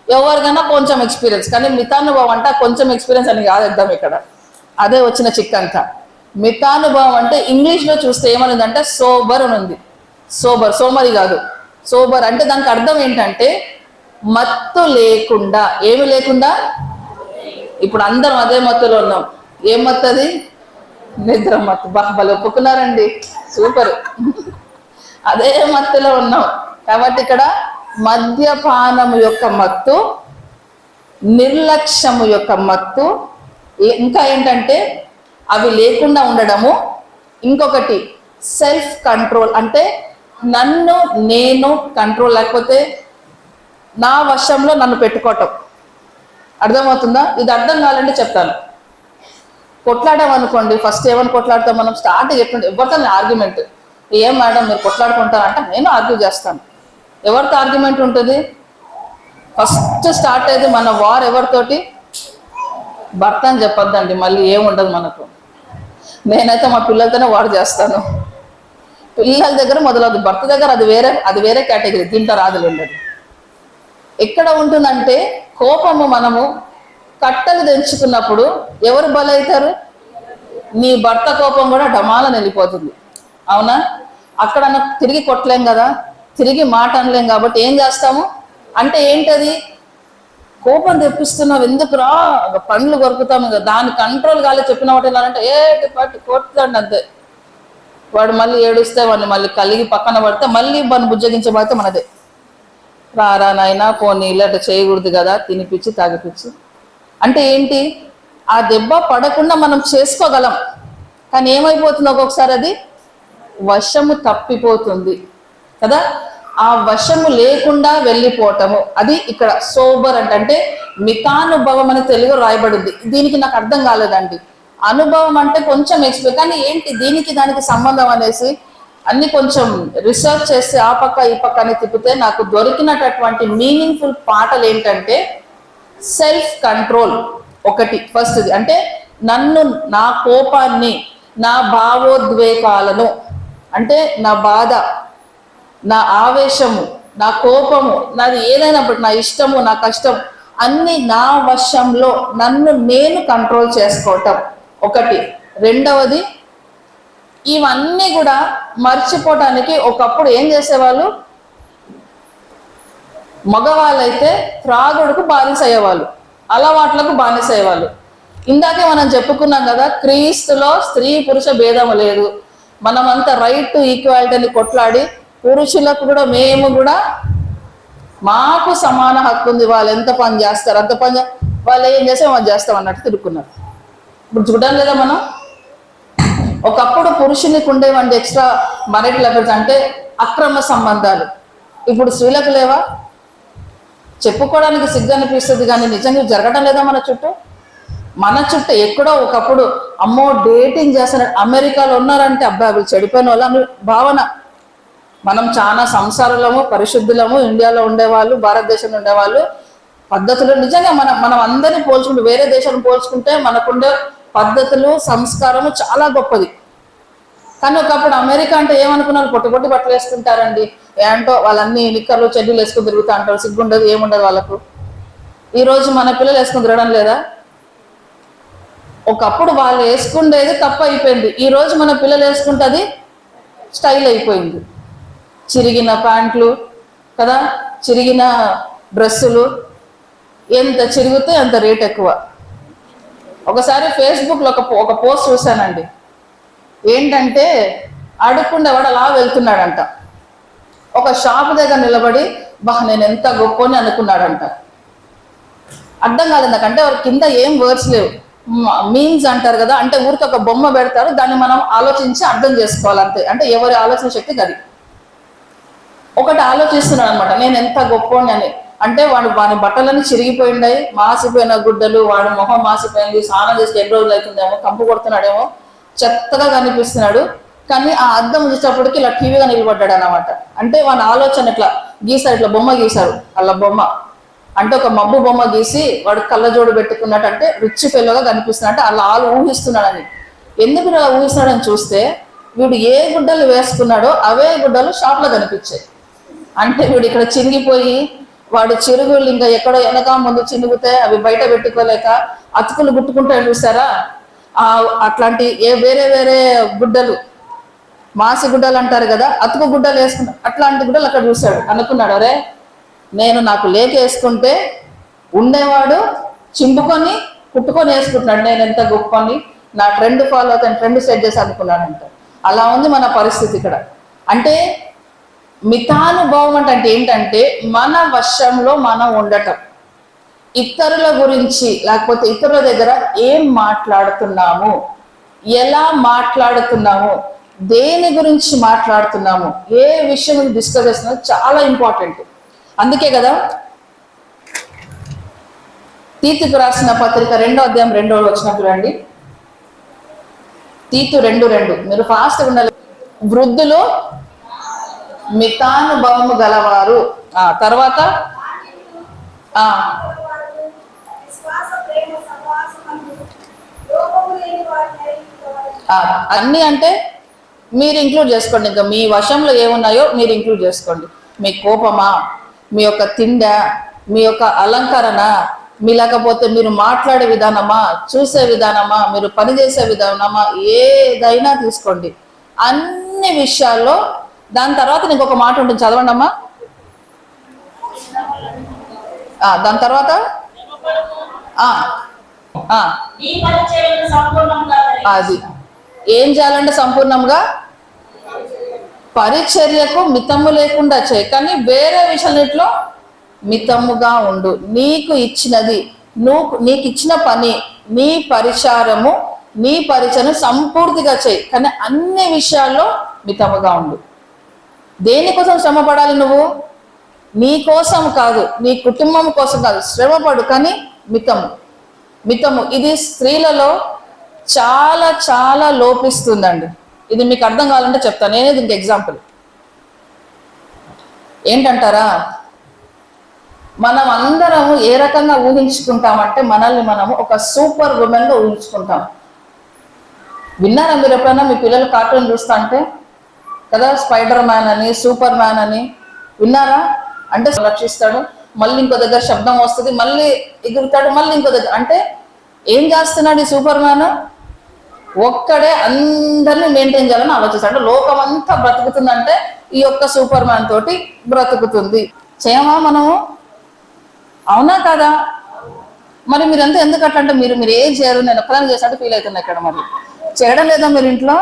ఎవరికైనా కొంచెం ఎక్స్పీరియన్స్. కానీ మితానుభవం అంటే కొంచెం ఎక్స్పీరియన్స్ అని కాదు ఇక్కడ. అదే వచ్చిన చిక్కంతా. మితానుభవం అంటే ఇంగ్లీష్లో చూస్తే ఏమనుందంటే సోబర్ అని ఉంది. సోబర్, సోమరి కాదు, సోబర్ అంటే దానికి అర్థం ఏంటంటే మత్తు లేకుండా. ఏమి లేకుండా? ఇప్పుడు అందరం అదే మత్తులో ఉన్నాం. ఏం మత్తు అది? నిద్ర మత్తు. బాహుబలి ఒప్పుకున్నారండి, సూపర్. అదే మత్తులో ఉన్నాం. కాబట్టి ఇక్కడ మద్యపానము యొక్క మత్తు, నిర్లక్ష్యము యొక్క మత్తు, ఇంకా ఏంటంటే అవి లేకుండా ఉండడము. ఇంకొకటి సెల్ఫ్ కంట్రోల్, అంటే నన్ను నేను కంట్రోల్, లేకపోతే నా వశంలో నన్ను పెట్టుకోవటం. అర్థమవుతుందా? ఇది అర్థం కావాలంటే చెప్తాను. కొట్లాడామనుకోండి, ఫస్ట్ ఏమని కొట్లాడతాం మనం? స్టార్టింగ్ ఎట్లుంటే ఎవరితో ఆర్గ్యుమెంట్. ఏం మేడం మీరు కొట్లాడుకుంటారంటే నేను ఆర్గ్యూ చేస్తాను. ఎవరితో ఆర్గ్యుమెంట్ ఉంటుంది? ఫస్ట్ స్టార్ట్ అయ్యేది మన వార్ ఎవరితోటి? భర్త అని చెప్పొద్దండి, మళ్ళీ ఏముండదు మనకు. నేనైతే మా పిల్లలతోనే వార్ చేస్తాను. పిల్లల దగ్గర మొదలవుతుంది, భర్త దగ్గర అది వేరే కేటగిరీ, దీంట్లో రాదులేండి. ఎక్కడ ఉంటుందంటే కోపము మనము కట్టలు తెంచుకున్నప్పుడు ఎవరు బలవుతారు? నీ భర్త కోపం కూడా డమాలని వెళ్ళిపోతుంది. అవునా? అక్కడ తిరిగి కొట్టలేం కదా, తిరిగి మాట అనలేం. కాబట్టి ఏం చేస్తాము అంటే ఏంటది? కోపం తెప్పిస్తున్నావు ఎందుకురా, పండ్లు కొరుకుతాము కదా, దాని కంట్రోల్ కాలే. చెప్పిన వాటి వెళ్ళాలంటే ఏటి పట్టి కొట్టుతాడు అంతే. వాడు మళ్ళీ ఏడుస్తే వాడిని మళ్ళీ కలిగి పక్కన పడితే మళ్ళీ వాడిని బుజ్జగించే బాధ్యత మనదే. రారా నాయనా పోనీ ఇలాంటి చేయకూడదు కదా, తినిపించి తాగిపించి. అంటే ఏంటి? ఆ దెబ్బ పడకుండా మనం చేసుకోగలం, కానీ ఏమైపోతుంది ఒక్కొక్కసారి అది వశము తప్పిపోతుంది కదా. ఆ వశము లేకుండా వెళ్ళిపోవటము, అది ఇక్కడ సోబర్ అంటే మితానుభవం అని తెలుగు రాయబడింది. దీనికి నాకు అర్థం కాలేదండి. అనుభవం అంటే కొంచెం ఎక్స్పీరియన్స్, కానీ ఏంటి దీనికి దానికి సంబంధం అనేసి అన్ని కొంచెం రీసెర్చ్ చేసి ఆ పక్క ఈ పక్క అని తిప్పితే నాకు దొరికినటువంటి మీనింగ్ఫుల్ పాటలు ఏంటంటే సెల్ఫ్ కంట్రోల్ ఒకటి. ఫస్ట్ అంటే నన్ను, నా కోపాన్ని, నా భావోద్వేగాలను, అంటే నా బాధ, నా ఆవేశము, నా కోపము, నాది ఏదైనప్పుడు, నా ఇష్టము, నా కష్టం అన్ని నా వశంలో నన్ను నేను కంట్రోల్ చేసుకోవటం ఒకటి. రెండవది, ఇవన్నీ కూడా మర్చిపోవటానికి ఒకప్పుడు ఏం చేసేవాళ్ళు? మగవాళ్ళైతే త్రాగుడుకు బానిస అయ్యేవాళ్ళు, అలవాట్లకు బానిస అయ్యేవాళ్ళు. ఇందాకే మనం చెప్పుకున్నాం కదా, క్రీస్తులో స్త్రీ పురుష భేదము లేదు. మనమంతా రైట్ టు ఈక్వాలిటీని కొట్లాడి పురుషులకు కూడా మేము కూడా మాకు సమాన హక్కు ఉంది, వాళ్ళు ఎంత పని చేస్తారు అంత పని, వాళ్ళు ఏం చేస్తే మనం చేస్తాం అన్నట్టు తిరుగుకున్నారు. ఇప్పుడు చూడడం లేదా మనం? ఒకప్పుడు పురుషునికి ఉండేవంటి ఎక్స్ట్రా మ్యారిటల్ అఫైర్స్ అంటే అక్రమ సంబంధాలు, ఇప్పుడు స్త్రీలకు లేవా? చెప్పుకోవడానికి సిగ్గు అనిపిస్తుంది కానీ నిజంగా జరగడం లేదా మన చుట్టూ? మన చుట్టూ ఎక్కడో ఒకప్పుడు అమ్మో డేటింగ్ చేస్తున్నారు, అమెరికాలో ఉన్నారంటే అబ్బాయి చెడిపోయిన వాళ్ళ భావన. మనం చాలా సంసారాలము పరిశుద్ధులము, ఇండియాలో ఉండేవాళ్ళు, భారతదేశంలో ఉండేవాళ్ళు పద్ధతులు నిజంగా మనం అందరినీ పోల్చుకుంటే, వేరే దేశాలను పోల్చుకుంటే మనకుండే పద్ధతులు సంస్కారము చాలా గొప్పది. కానీ ఒకప్పుడు అమెరికా అంటే ఏమనుకున్నారు? పొట్టి పొట్టి బట్టలు వేసుకుంటారండి, ఏంటో వాళ్ళన్నీ నిక్కర్లు చెడ్డీలు వేసుకుని తిరుగుతూ అంటారు, సిగ్గుండదు ఏముండదు వాళ్ళకు. ఈరోజు మన పిల్లలు వేసుకుని తిరగడం లేదా? ఒకప్పుడు వాళ్ళు వేసుకుండేది తప్పు అయిపోయింది, ఈరోజు మన పిల్లలు వేసుకుంటుంది స్టైల్ అయిపోయింది. చిరిగిన ప్యాంట్లు కదా, చిరిగిన డ్రెస్సులు, ఎంత చిరిగితే అంత రేట్ ఎక్కువ. ఒకసారి ఫేస్బుక్లో ఒక పోస్ట్ చూశానండి, ఏంటంటే అడుక్కుండేవాడు అలా వెళ్తున్నాడంట, ఒక షాప్ దగ్గర నిలబడి నేను ఎంత గొప్పని అనుకున్నాడంట. అర్థం కాలేదు నాకంటే వారి కింద ఏం వర్డ్స్ లేవు, మీన్స్ అంటారు కదా, అంటే ఊరికి ఒక బొమ్మ పెడతారు, దాన్ని మనం ఆలోచించి అర్థం చేసుకోవాలి అంతే. అంటే ఎవరి ఆలోచన శక్తి గది. ఒకటి ఆలోచిస్తున్నాడు అనమాట, నేను ఎంత గొప్పని అని. అంటే వాని బట్టలన్నీ చిరిగిపోయిండాయి, మాసిపోయిన గుడ్డలు, వాడు మొహం మాసిపోయింది, స్నానం చేసి 2 రోజులు అవుతుందేమో, కంపు కొడుతున్నాడేమో, చెత్తగా కనిపిస్తున్నాడు. కానీ ఆ అద్దం చూసేటప్పటికి ఇలా టీవీగా నిలబడ్డాడు అనమాట. అంటే వాని ఆలోచన ఇట్లా గీసారు, ఇట్లా బొమ్మ గీశారు, అలా బొమ్మ అంటే ఒక మబ్బు బొమ్మ గీసి వాడు కళ్ళజోడు పెట్టుకున్నట్టు, అంటే రిచ్ ఫెలోగా కనిపిస్తున్నట్టు అలా ఊహిస్తున్నాడని. ఎందుకు ఇలా ఊహిస్తున్నాడని చూస్తే వీడు ఏ గుడ్డలు వేసుకున్నాడో అవే గుడ్డలు షాప్లో కనిపించాయి. అంటే వీడు ఇక్కడ చిరిగిపోయి వాడు చిరుగులు ఇంకా ఎక్కడో వెనక ముందు చినుగుతే అవి బయట పెట్టుకోలేక అతుకులు గుట్టుకుంటాడు చూసారా, అట్లాంటి వేరే వేరే గుడ్డలు, మాసి గుడ్డలు అంటారు కదా, అతుకు గుడ్డలు వేసుకుంటా, అట్లాంటి గుడ్డలు అక్కడ చూశాడు. అనుకున్నాడు, అరే నాకు లేక వేసుకుంటే ఉండేవాడు చింపుకొని కుట్టుకొని వేసుకుంటున్నాడు, నేను ఎంత గొప్పని, నా ట్రెండ్ ఫాలో అవుతాను, ట్రెండ్ సెట్ చేసి అనుకున్నాడంట. అలా ఉంది మన పరిస్థితి ఇక్కడ. అంటే మితానుభావం అంటే ఏంటంటే మన వశంలో మనం ఉండటం, ఇతరుల గురించి లేకపోతే ఇతరుల దగ్గర ఏం మాట్లాడుతున్నాము, ఎలా మాట్లాడుతున్నాము, దేని గురించి మాట్లాడుతున్నాము, ఏ విషయం డిస్కస్ చేస్తున్నామో చాలా ఇంపార్టెంట్. అందుకే కదా తీతుకు రాసిన పత్రిక 2వ అధ్యాయం 2వ వచనం చూడండి. తీతు 2:2 మీరు ఫాస్ట్గా ఉండాలి. వృద్ధులు మితానుభవము గలవారు, తర్వాత అన్ని అంటే మీరు ఇంక్లూడ్ చేసుకోండి, ఇంకా మీ వశంలో ఏమున్నాయో మీరు ఇంక్లూడ్ చేసుకోండి. మీ కోపమా, మీ యొక్క తిండ, మీ యొక్క అలంకరణ, మీ లేకపోతే మీరు మాట్లాడే విధానమా, చూసే విధానమా, మీరు పనిచేసే విధానమా, ఏదైనా తీసుకోండి అన్ని విషయాల్లో. దాని తర్వాత నీకు ఒక మాట ఉంటుంది, చదవండి అమ్మా. దాని తర్వాత అది ఏం చేయాలంటే సంపూర్ణంగా పరిచర్యకు మితము లేకుండా చేయి, కానీ వేరే విషయాలన్నిటిలో మితముగా ఉండు. నీకు ఇచ్చినది, నీకు ఇచ్చిన పని, నీ పరిచారము, నీ పరిచయం సంపూర్తిగా చేయి, కానీ అన్ని విషయాల్లో మితముగా ఉండు. దేనికోసం శ్రమ పడాలి నువ్వు? నీ కోసం కాదు, నీ కుటుంబం కోసం కాదు, శ్రమపడు, కానీ మితము. ఇది స్త్రీలలో చాలా చాలా లోపిస్తుందండి. ఇది మీకు అర్థం కావాలంటే చెప్తాను, నేనే దీనికి ఎగ్జాంపుల్. ఏంటంటారా, మనం అందరము ఏ రకంగా ఊహించుకుంటామంటే మనల్ని మనము ఒక సూపర్ ఉమెన్గా ఊహించుకుంటాం. విన్నారా మీరు ఎప్పుడైనా మీ పిల్లలు కార్టూన్ చూస్తా అంటే కదా, స్పైడర్ మ్యాన్ అని, సూపర్ మ్యాన్ అని విన్నారా? అంటే రక్షిస్తాడు, మళ్ళీ ఇంకో దగ్గర శబ్దం వస్తుంది, మళ్ళీ ఎగురుతాడు, మళ్ళీ ఇంకో దగ్గర. అంటే ఏం చేస్తున్నాడు ఈ సూపర్ మ్యాన్? ఒక్కడే అందరినీ మెయింటైన్ చేయాలని ఆలోచిస్తాడు. లోకం అంతా బ్రతుకుతుందంటే ఈ యొక్క సూపర్ మ్యాన్ తోటి బ్రతుకుతుంది. చేయమా మనము? అవునా కదా? మరి మీరంతా ఎందుకు అట్లా అంటే మీరు ఏం చేయరు, నేను ఒక్కదాన్ని చేసినట్టు ఫీల్ అవుతున్నా ఇక్కడ. మరి చేయడం లేదా మీరు ఇంట్లో?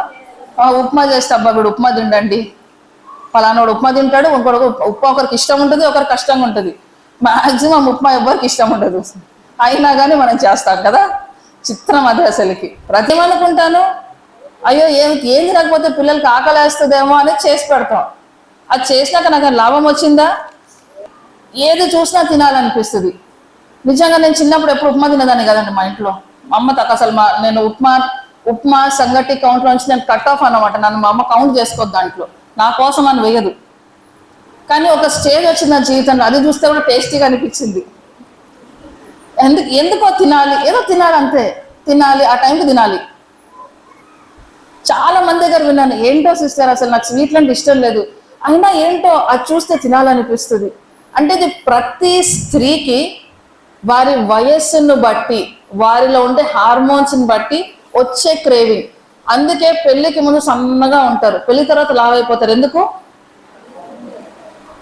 ఉప్మా చేస్తే అబ్బా వీడు ఉప్మా తిండండి, పలానోడు ఉప్మా తింటాడు, ఇంకొకడు ఉప్మా ఒకరికి ఇష్టం ఉంటుంది, ఒకరికి కష్టంగా ఉంటుంది. మాక్సిమం ఉప్మా ఎవరికి ఇష్టం ఉండదు, అయినా కానీ మనం చేస్తాం కదా. చిత్రం అది అసలుకి. ప్రతిమనుకుంటాను అయ్యో ఏం తినకపోతే పిల్లలకి ఆకలేస్తుందేమో అనేది చేసి పెడతాం. అది చేసినాక నాకు లాభం వచ్చిందా? ఏది చూసినా తినాలనిపిస్తుంది. నిజంగా నేను చిన్నప్పుడు ఎప్పుడు ఉప్మా తినదాన్ని కదండి మా ఇంట్లో. మా అమ్మ తక్కువ అసలు నేను ఉప్మా సంగటి కౌంట్లో నుంచి నేను కట్ ఆఫ్ అన్నమాట. నన్ను మా అమ్మ కౌంట్ చేసుకోవద్దు దాంట్లో, నా కోసం అని వేయదు. కానీ ఒక స్టేజ్ వచ్చింది నా జీవితంలో, అది చూస్తే కూడా టేస్టీగా అనిపించింది. ఎందుకో తినాలి, ఏదో తినాలి అంతే, తినాలి ఆ టైంకి తినాలి. చాలా మంది దగ్గర విన్నాను, ఏంటో సిస్టర్ అసలు నాకు స్వీట్లు అంటే ఇష్టం లేదు, అయినా ఏంటో అది చూస్తే తినాలనిపిస్తుంది. అంటే ఇది ప్రతి స్త్రీకి వారి వయస్సును బట్టి, వారిలో ఉండే హార్మోన్స్ని బట్టి వచ్చే క్రేవింగ్. అందుకే పెళ్లికి ముందు సన్నగా ఉంటారు, పెళ్లి తర్వాత లావ్ అయిపోతారు. ఎందుకు?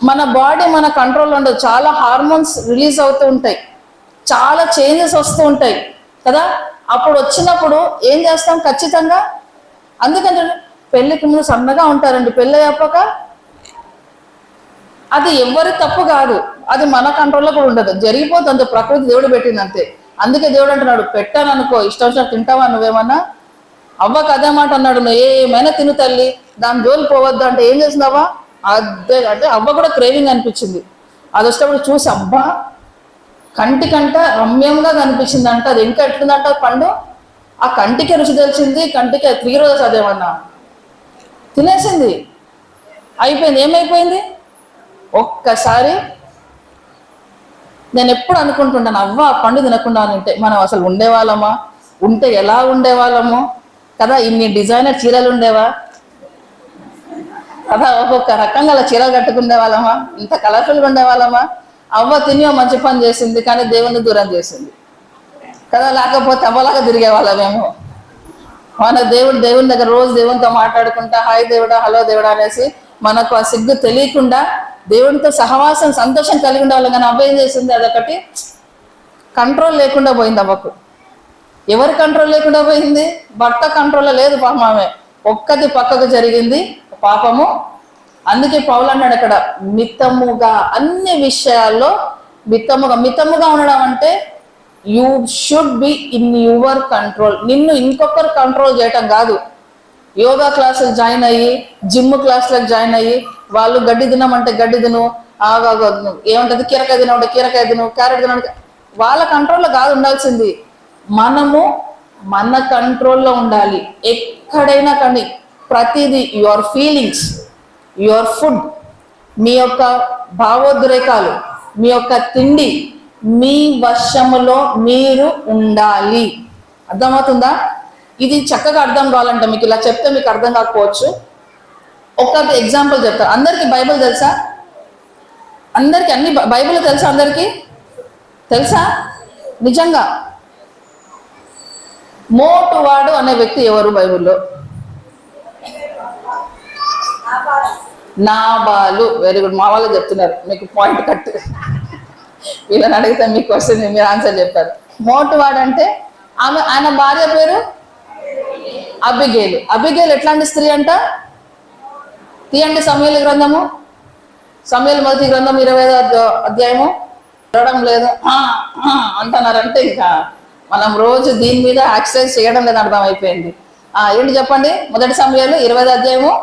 మన బాడీ మన కంట్రోల్లో ఉండదు, చాలా హార్మోన్స్ రిలీజ్ అవుతూ ఉంటాయి, చాలా చేంజెస్ వస్తూ ఉంటాయి కదా. అప్పుడు వచ్చినప్పుడు ఏం చేస్తాం ఖచ్చితంగా. అందుకని పెళ్లికి ముందు సన్నగా ఉంటారండి, పెళ్ళి అయ్యాక అది ఎవరి తప్పు కాదు, అది మన కంట్రోల్లో కూడా ఉండదు, జరిగిపోతుంది, ప్రకృతి దేవుడు పెట్టింది అంతే. అందుకే దేవుడు అంటున్నాడు, పెట్టాను అనుకో ఇష్టం వచ్చినట్టు తింటావా నువ్వేమన్నా. అవ్వకు అదే మాట అన్నాడు, నువ్వు ఏమైనా తిను తల్లి, దాని జోలు పోవద్దు అంటే ఏం చేసిందవ్వా? అదే అంటే అవ్వ కూడా క్రేవింగ్ అనిపించింది. అది వచ్చేటప్పుడు చూసి అబ్బా కంటికంట రమ్యంగా కనిపించింది అంట, అది ఇంకా ఎట్లుందంట పండు, ఆ కంటికి రుచి తెలిసింది, కంటికి 3 రోజెస్ అదేమన్నా తినేసింది, అయిపోయింది. ఏమైపోయింది? ఒక్కసారి నేను ఎప్పుడు అనుకుంటున్నాను, అవ్వ ఆ పండు తినకుండా ఉంటే మనం అసలు ఉండేవాళ్ళమా, ఉంటే ఎలా ఉండేవాళ్ళము కదా. ఇన్ని డిజైనర్ చీరలు ఉండేవా కదా, ఒక్కొక్క రకంగా అలా చీరలు కట్టుకునే వాళ్ళమా, ఇంత కలర్ఫుల్గా ఉండేవాళ్ళమా. అవ్వ తిని మంచి పని చేసింది, కానీ దేవుని దూరం చేసింది కదా. లేకపోతే అవ్వలాగా తిరిగే వాళ్ళమేమో. మన దేవుని దగ్గర రోజు దేవునితో మాట్లాడుకుంటా హాయ్ దేవుడా, హలో దేవుడా అనేసి మనకు ఆ సిగ్గు తెలియకుండా దేవునితో సహవాసం సంతోషం కలిగి ఉండేవాళ్ళం. కానీ అవ్వ ఏం చేసింది, అదొకటి కంట్రోల్ లేకుండా పోయింది అవ్వకు. ఎవరి కంట్రోల్ లేకుండా పోయింది? భర్త కంట్రోల్లో లేదు పాపం, ఆమె ఒక్కటి పక్కకు జరిగింది పాపము. అందుకే పౌలు అన్నాడు అక్కడ, మితముగా అన్ని విషయాల్లో మితముగా ఉండడం అంటే you should be in your control. నిన్ను ఇంకొకరు కంట్రోల్ చేయటం కాదు. యోగా క్లాసులు జాయిన్ అయ్యి, జిమ్ క్లాసులకు జాయిన్ అయ్యి, వాళ్ళు గడ్డి తినమంటే గడ్డి తిను, ఏమంటది కీరకాయ తినమంటే కీరకాయ తిను, క్యారెట్ తినమంటే, వాళ్ళ కంట్రోల్లో కాదు ఉండాల్సింది. మనము మన కంట్రోల్లో ఉండాలి ఎక్కడైనా. కానీ ప్రతిదీ యువర్ ఫీలింగ్స్, యువర్ ఫుడ్, మీ యొక్క భావోద్రేకాలు, మీ యొక్క తిండి, మీ వశములో మీరు ఉండాలి. అర్థమవుతుందా? ఇది చక్కగా అర్థం కావాలంటే మీకు ఇలా చెప్తే మీకు అర్థం కాకపోవచ్చు. ఒకటి ఎగ్జాంపుల్ చెప్తా. అందరికీ బైబిల్ తెలుసా? అందరికీ అన్ని బైబిల్ తెలుసా? అందరికీ తెలుసా? నిజంగా మోటువాడు అనే వ్యక్తి ఎవరు బైబిల్లో? నాబాలు. వెరీ గుడ్, మా వాళ్ళు చెప్తున్నారు, మీకు పాయింట్ కట్. వీళ్ళని అడిగితే మీకు వస్తుంది, మీరు ఆన్సర్ చెప్పారు. మోటువాడు అంటే ఆయన భార్య పేరు అబిగేలు. అబిగేలు ఎట్లాంటి స్త్రీ అంట? తీయండి సమూయేలు గ్రంథము, సమూయేలు మొదటి గ్రంథం 25వ అధ్యాయము. చదవడం లేదు అంటున్నారంటే ఇంకా మనం రోజు దీని మీద ఎక్సర్సైజ్ చేయడం లేదు, అర్థం అయిపోయింది. ఏంటి చెప్పండి? మొదటి సమూయేలు 20వ అధ్యాయము.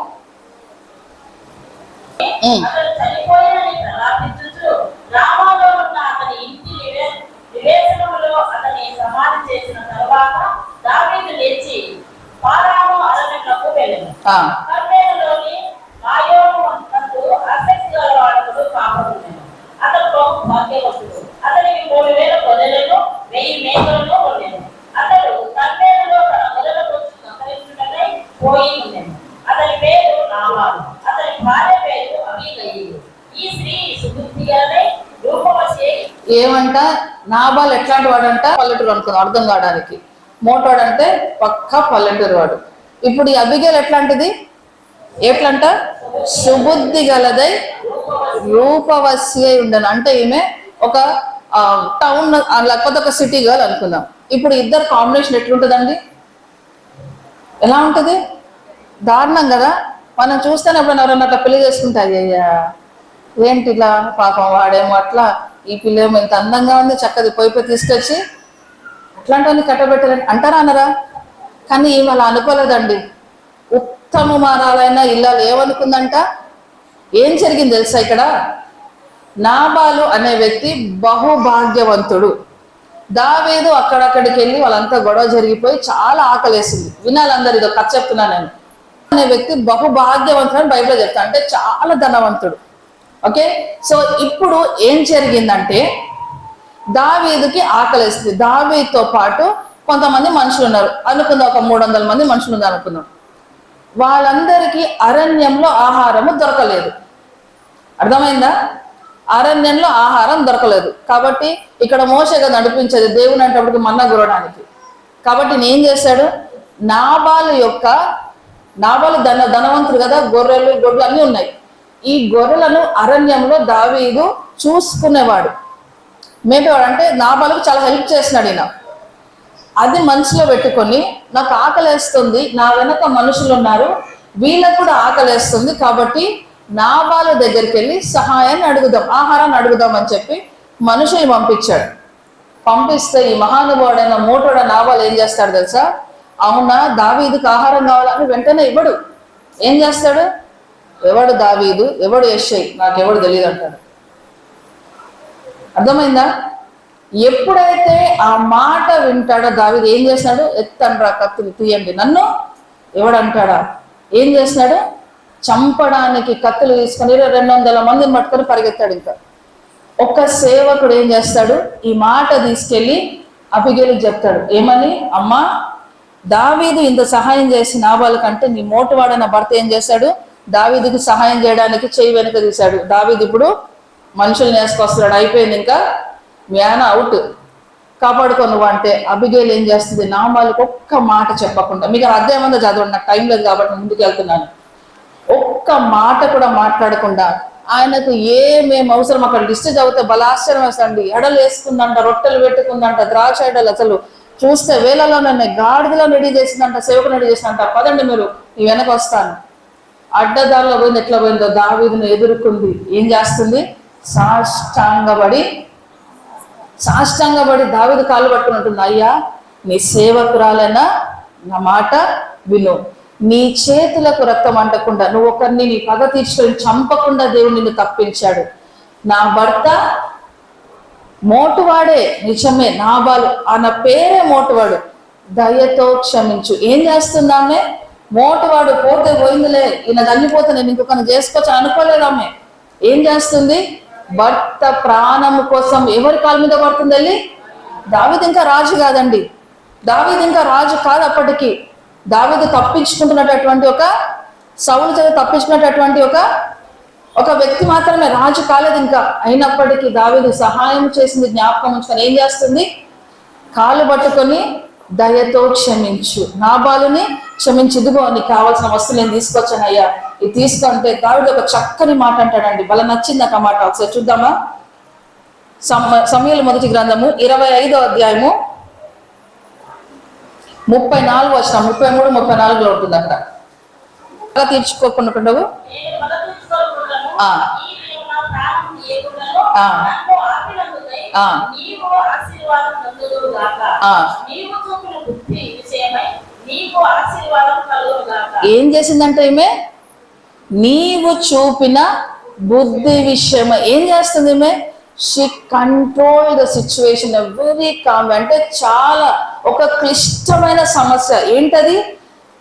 అతనికి 3000 గొర్రెలను 1000 మేకలను ఉండేది. అతడు కర్మేలులో తన గొర్రెలకు సంతరించుటకై పోయి ఉండేది. అతని పేరు నాబాలు, అతని భార్య పేరు అబీగయీలు. ఈ స్త్రీ సుబుద్ధి గలదై రూపవతి. ఏమంట? నాబాలు ఎట్లాంటి వాడంట? పల్లెటూరు అనుకుందాం అర్థం కావడానికి. మోటోడు అంటే పక్కా పల్లెటూరు వాడు. ఇప్పుడు ఈ అబిగేలు ఎట్లాంటిది? ఎట్లంట? సుబుద్ధి గలదై రూపవతి అయి ఉండను. అంటే ఈమె ఒక టౌన్ లేకపోతే ఒక సిటీ గర్ల్ అనుకుందాం. ఇప్పుడు ఇద్దరు కాంబినేషన్ ఎట్లుంటుందండి? ఎలా ఉంటుంది? దారుణం కదా. మనం చూస్తేనే ఎప్పుడైనా ఎవరన్నా అట్లా పెళ్లి చేసుకుంటారు, అయ్యా ఏంటి ఇలా పాపం వాడేమో అట్లా, ఈ పిల్లేమో ఇంత అందంగా ఉంది, చక్కది పోయి తీసుకొచ్చి అట్లాంటివన్నీ కట్టబెట్టాలని అంటారా అనరా? కానీ ఈమె అలా అనుకోలేదండి. ఉత్తమమారాలైన ఇల్లాలు ఏమనుకుందంట? ఏం జరిగింది తెలుసా? ఇక్కడ నాబాలు అనే వ్యక్తి బహుభాగ్యవంతుడు. దావీదు అక్కడక్కడికి వెళ్ళి వాళ్ళంతా గొడవ జరిగిపోయి చాలా ఆకలేసింది. వినాలందరూ, ఇదో కథ చెప్తున్నా నేను. అనే వ్యక్తి బహుభాగ్యవంతుడు అని బైబిల్లో చెప్తా, అంటే చాలా ధనవంతుడు. ఓకే, సో ఇప్పుడు ఏం జరిగిందంటే దావీదుకి ఆకలేస్తుంది. దావీదుతో పాటు కొంతమంది మనుషులు ఉన్నారు అనుకుందాం, ఒక 300 మంది మనుషులు ఉన్నారు అనుకుందాం. వాళ్ళందరికీ అరణ్యంలో ఆహారము దొరకలేదు. అర్థమైందా? అరణ్యంలో ఆహారం దొరకలేదు కాబట్టి ఇక్కడ మోషేగా నడిపించేది దేవుని అంటప్పటికి మన్నా గురడానికి. కాబట్టి నేను చేశాడు, నాబాలు ధనవంతుడు కదా, గొర్రెలు గొడ్లు అన్నీ ఉన్నాయి. ఈ గొర్రెలను అరణ్యంలో దావీదు చూసుకునేవాడు, మేపేవాడు. అంటే నాబాలుకు చాలా హెల్ప్ చేసినాడు ఈయన. అది మనసులో పెట్టుకొని నాకు ఆకలేస్తుంది, నా వెనక మనుషులు ఉన్నారు, వీళ్ళకు కూడా ఆకలేస్తుంది, కాబట్టి నాబాలు దగ్గరికి వెళ్ళి సహాయాన్ని అడుగుదాం, ఆహారాన్ని అడుగుదాం అని చెప్పి మనుషుల్ని పంపించాడు. పంపిస్తే ఈ మహానుభావుడైన మోటోడ నాబాలు ఏం చేస్తాడు తెలుసా? అవునా, దావీదుకి ఆహారం కావాలని వెంటనే ఇవ్వడు. ఏం చేస్తాడు? ఎవడు దావీదు, ఎవడు యెషై, నాకెవడు తెలియదు అంటాడు. అర్థమైందా? ఎప్పుడైతే ఆ మాట వింటాడో దావీదు ఏం చేస్తాడు? ఎత్తండ్రా కత్తులు తీయండి నన్ను ఎవడంటాడా? ఏం చేస్తున్నాడు? చంపడానికి కత్తులు తీసుకొని 200 మందిని పట్టుకొని పరిగెత్తాడు. ఇంకా ఒక సేవకుడు ఏం చేస్తాడు? ఈ మాట తీసుకెళ్ళి అబిగేలుకి చెప్తాడు. ఏమని? అమ్మా, దావీదు ఇంత సహాయం చేసి నాబాలు కంటే నీ మోటువాడైన భర్త ఏం చేశాడు? దావీదుకి సహాయం చేయడానికి చెయ్యి వెనుక తీశాడు. దావీదు ఇప్పుడు మనుషుల్ని వేసుకొస్తున్నాడు, అయిపోయింది, ఇంకా మ్యాన అవుట్, కాపాడుకో నువ్వు అంటే అబిగేలు ఏం చేస్తుంది? నాబాలుకి ఒక్క మాట చెప్పకుండా, మీకు అర్థం ఏమందో చదవండి, నాకు టైం లేదు కాబట్టి ముందుకు వెళ్తున్నాను. ఒక్క మాట కూడా మాట్లాడకుండా ఆయనకు ఏమేమి అవసరం అక్కడ లిస్ట్ చదివితే బలాశ్చర్యం వేసండి. ఎడలు వేసుకుందంట, రొట్టెలు పెట్టుకుందంట, ద్రాక్ష ఎడలు అసలు చూస్తే వేలలోనే గాడిదలో రెడీ చేసిందంట, సేవకు రెడీ చేసిందంట. పదండి మీరు, నీ వెనక వస్తాను. అడ్డదారిలో పోయింది, ఎట్లా పోయిందో దావీదును ఎదుర్కొంది. ఏం చేస్తుంది? సాష్టాంగపడి దావీదు కాళ్ళు పట్టుకుని ఉంటుంది. అయ్యా, నీ సేవకురాలైనా నా మాట విను, నీ చేతులకు రక్తం అంటకుండా నువ్వు ఒకరిని నీ పగ తీర్చుకొని చంపకుండా దేవుడు నిన్ను తప్పించాడు. నా భర్త మోటువాడే, నిజమే, నాబాలు అన్న పేరే మోటువాడు, దయతో క్షమించు. ఏం చేస్తుందామె? మోటువాడు పోతే పోయిందిలే, ఈయన తల్లిపోతే నేను ఇంకొకరిని చేసుకోవచ్చు అనుకోలేదు ఆమె. ఏం చేస్తుంది? భర్త ప్రాణం కోసం ఎవరి కాళ్ళ మీద పడుతుంది వెళ్ళి? దావీదు ఇంకా రాజు కాదండి, దావీదు ఇంకా రాజు కాదు అప్పటికి. దావీదు తప్పించుకుంటున్నటువంటి సౌలు చేత తప్పించుకున్నటువంటి ఒక వ్యక్తి మాత్రమే, రాజు కాలేదు ఇంకా. అయినప్పటికీ దావీదు సహాయం చేసింది జ్ఞాపకం ఉంచుకొని ఏం చేస్తుంది? కాళ్ళు పట్టుకొని దయతో క్షమించు, నాబాలుని క్షమించు, ఇదిగో నీకు కావాల్సిన వస్తువులు నేను తీసుకొచ్చాను అయ్యా, ఇది తీసుకుంటే దావీదు ఒక చక్కని మాట అంటాడండి, భలే నచ్చింది నాకు ఆ మాట. ఒకసారి చూద్దామా? సమూయేలు మొదటి గ్రంథము 25వ అధ్యాయము 34 వచనం, 33, 34 ఉంటుంది అక్కడ. అలా తీర్చుకోకుండా ఏం చేసిందంటే ఈమె నీవు చూపిన బుద్ధి విషయమై ఏం చేస్తుంది ఈమె? She control the situation very calm. అంటే చాలా ఒక క్లిష్టమైన సమస్య. ఏంటది?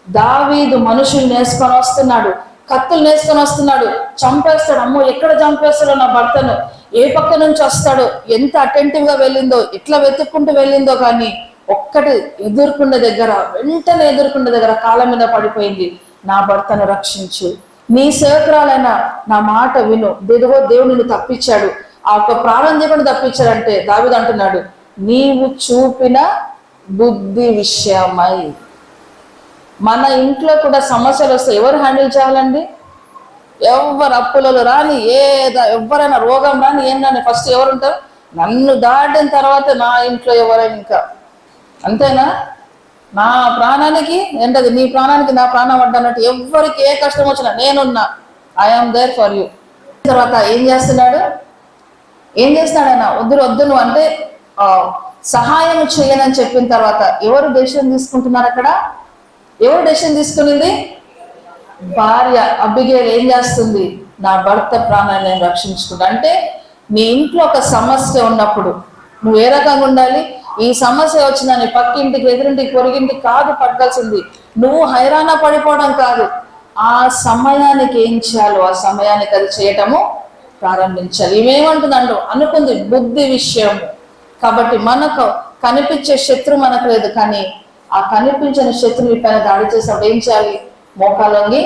దావీదు మనుషులు నేసుకొని వస్తున్నాడు, కత్తులు నేసుకొని వస్తున్నాడు, చంపేస్తాడు. అమ్మో, ఎక్కడ చంపేస్తాడో నా భర్తను, ఏ పక్క నుంచి వస్తాడో, ఎంత అటెంటివ్ గా వెళ్ళిందో, ఎట్లా వెతుక్కుంటూ వెళ్ళిందో, కానీ ఒక్కటి వెంటనే ఎదుర్కొన్న దగ్గర కాళ్ళ మీద పడిపోయింది. నా భర్తను రక్షించు, నీ సేవకురాలైనా నా మాట విను, దేవుడు నిన్ను తప్పించాడు. ఆ ఒక్క ప్రాణం చేయకుండా తప్పించాడంటే దావీదు అంటున్నాడు, నీవు చూపిన బుద్ధి విషయమై. మన ఇంట్లో కూడా సమస్యలు వస్తే ఎవరు హ్యాండిల్ చేయాలండి? ఎవరు అప్పులలో రాని, ఎవరైనా రోగం రాని, ఏంటని ఫస్ట్ ఎవరు ఉంటారు? నన్ను దాటిన తర్వాత నా ఇంట్లో ఎవరైనా, ఇంకా అంతేనా? నా ప్రాణానికి ఏంటది, నీ ప్రాణానికి నా ప్రాణం అడ్డన్నట్టు ఎవరికి ఏ కష్టం వచ్చినా నేనున్నా, ఐఆమ్ దేర్ ఫర్ యూ. తర్వాత ఏం చేస్తున్నాడు ఆయన, వద్దు నువ్వు అంటే సహాయం చేయనని చెప్పిన తర్వాత ఎవరు డెసిషన్ తీసుకుంటున్నారు అక్కడ? ఎవరు డెసిషన్ తీసుకునింది? భార్య అబిగేల్ ఏం చేస్తుంది? నా భర్త ప్రాణాన్ని నేను రక్షించుకుంటా. అంటే నీ ఇంట్లో ఒక సమస్య ఉన్నప్పుడు నువ్వు ఏ రకంగా ఉండాలి? ఈ సమస్య వచ్చిందని పక్కింటికి, ఎదురింటికి, పొరిగింటికి కాదు పట్టాల్సింది. నువ్వు హైరాణ పడిపోవడం కాదు, ఆ సమయానికి ఏం చేయాలో ఆ సమయానికి అది చేయటము ప్రారంభించాలి. ఇవేమంటుందంటూ అనుకుంది బుద్ధి విషయం. కాబట్టి మనకు కనిపించే శత్రు మనకు లేదు, కానీ ఆ కనిపించిన శత్రువు పైన దాడి చేసినప్పుడు ఏం చేయాలి? మోకాళ్ళని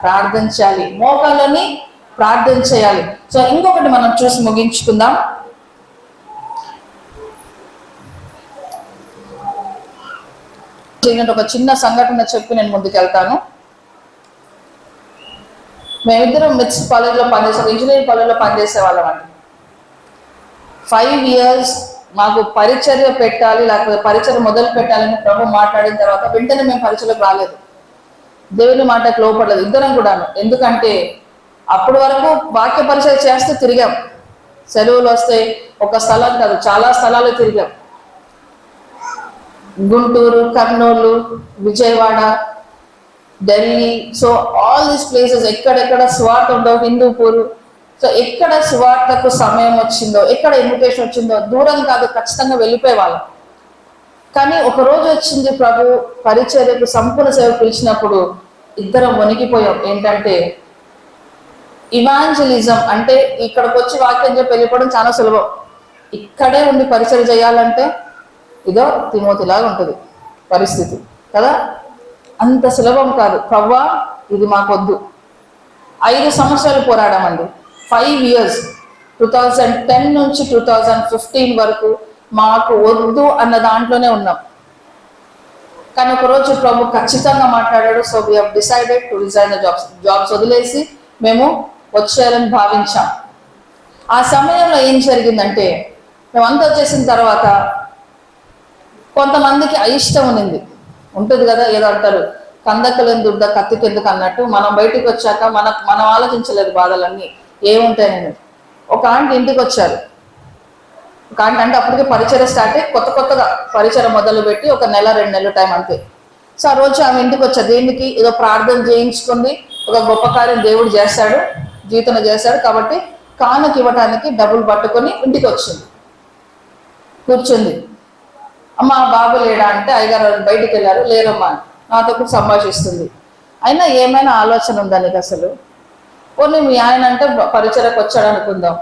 ప్రార్థించాలి, మోకాళ్ళని ప్రార్థన చేయాలి. సో ఇంకొకటి మనం చూసి ముగించుకుందాం. ఒక చిన్న సంఘటన చెప్పి నేను ముందుకు వెళ్తాను. మేమిద్దరం మిట్స్ కాలేజ్లో పనిచేసాం, ఇంజనీరింగ్ కాలేజ్లో పనిచేసే వాళ్ళం అండి. 5 years మాకు పరిచర్య పెట్టాలి, లేకపోతే పరిచర్య మొదలు పెట్టాలని ప్రభు మాట్లాడిన తర్వాత వెంటనే మేము పరిచయలోకి రాలేదు, దేవుని మాటకు లోపడలేదు ఇద్దరం కూడాను. ఎందుకంటే అప్పటి వరకు వాక్య పరిచయం చేస్తూ తిరిగాం, సెలవులు వస్తే ఒక స్థలం కాదు చాలా స్థలాలు తిరిగాం. Guntur, Kurnool, Vijayawada, Delhi, so all these places ఎక్కడెక్కడ స్వార్థ ఉండో, హిందూపూర్, సో ఎక్కడ స్వార్థకు సమయం వచ్చిందో, ఎక్కడ ఇన్విటేషన్ వచ్చిందో దూరం కాదు ఖచ్చితంగా వెళ్ళిపోయే వాళ్ళం. కానీ ఒక రోజు వచ్చింది ప్రభు పరిచర్యకు సంపూర్ణ సేవ పిలిచినప్పుడు ఇద్దరం వణికిపోయాం. ఏంటంటే ఇవాంజలిజం అంటే ఇక్కడికి వచ్చి వాక్యం చెప్పి వెళ్ళిపోవడం చాలా సులభం, ఇక్కడే ఉండి పరిచర్య చేయాలంటే ఇదో తిమోతిలాగా ఉంటుంది పరిస్థితి కదా, అంత సులభం కాదు. ప్రవ్వా ఇది మాకొద్దు. 5 సంవత్సరాలు పోరాడామండి, 5 years, 2010 నుంచి 2015 వరకు మాకు వద్దు అన్న దాంట్లోనే ఉన్నాం. కానీ ఒకరోజు ప్రభు ఖచ్చితంగా మాట్లాడాడు. So we have decided to resign the jobs వదిలేసి మేము వచ్చేయాలని భావించాం. ఆ సమయంలో ఏం జరిగిందంటే మేమంతా వచ్చేసిన తర్వాత కొంతమందికి అయిష్టం ఉంటుంది కదా, ఏదో అంటారు కందకలేని దుడ్డ కత్తికెందుకు అన్నట్టు. మనం బయటికి వచ్చాక మనం ఆలోచించలేదు బాధలన్నీ ఏముంటాయని. ఒక ఆంటీ ఇంటికి వచ్చారు, ఒక ఆంటీ అంటే అప్పటికే పరిచయం స్టార్ట్ అయ్యి కొత్తగా పరిచయం మొదలు పెట్టి 1 నెల 2 నెలల టైం అంతే. సో ఆ రోజు ఆమె ఇంటికి వచ్చారు, దేనికి ఏదో ప్రార్థన చేయించుకుంది, ఒక గొప్ప కార్యం దేవుడు చేశాడు, జీవితం చేశాడు కాబట్టి కానుక ఇవ్వటానికి డబ్బులు పట్టుకొని ఇంటికి వచ్చింది, కూర్చుంది. అమ్మ బాబు లేడా అంటే అయ్యగారు బయటికి వెళ్ళారు, లేరమ్మా నాతో కూడా సంభాషిస్తుంది. అయినా ఏమైనా ఆలోచన ఉందా నీకు అసలు? పోనీ మీ ఆయన అంటే పరిచయకు వచ్చాడు అనుకుందాం,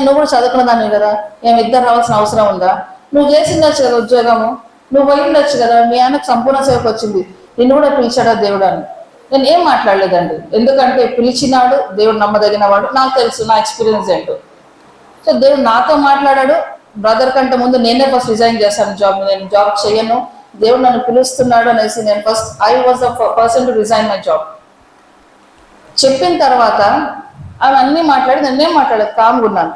నువ్వు కూడా చదువుకున్నదాన్ని కదా, ఇద్దరు రావాల్సిన అవసరం ఉందా? నువ్వు చేసిండొచ్చు కదా ఉద్యోగము, నువ్వు పోయిండొచ్చు కదా, మీ ఆయనకు సంపూర్ణ సేవకు వచ్చింది, నిన్ను కూడా పిలిచాడా దేవుడు అని. నేను ఏం మాట్లాడలేదండి, ఎందుకంటే పిలిచినాడు దేవుడు, నమ్మదగిన వాడు, నాకు తెలుసు నా ఎక్స్పీరియన్స్ ఏంటో. సో దేవుడు నాతో మాట్లాడాడు. బ్రదర్ కంటే ముందు నేనే ఫస్ట్ రిజైన్ చేశాను జాబ్, నేను జాబ్ చేయను, దేవుడు నన్ను పిలుస్తున్నాడు అనేసి నేను first I was the person to resign my job చెప్పిన తర్వాత ఆమె అన్నీ మాట్లాడి నేనేం మాట్లాడలేదు, కామ్గా ఉన్నాను.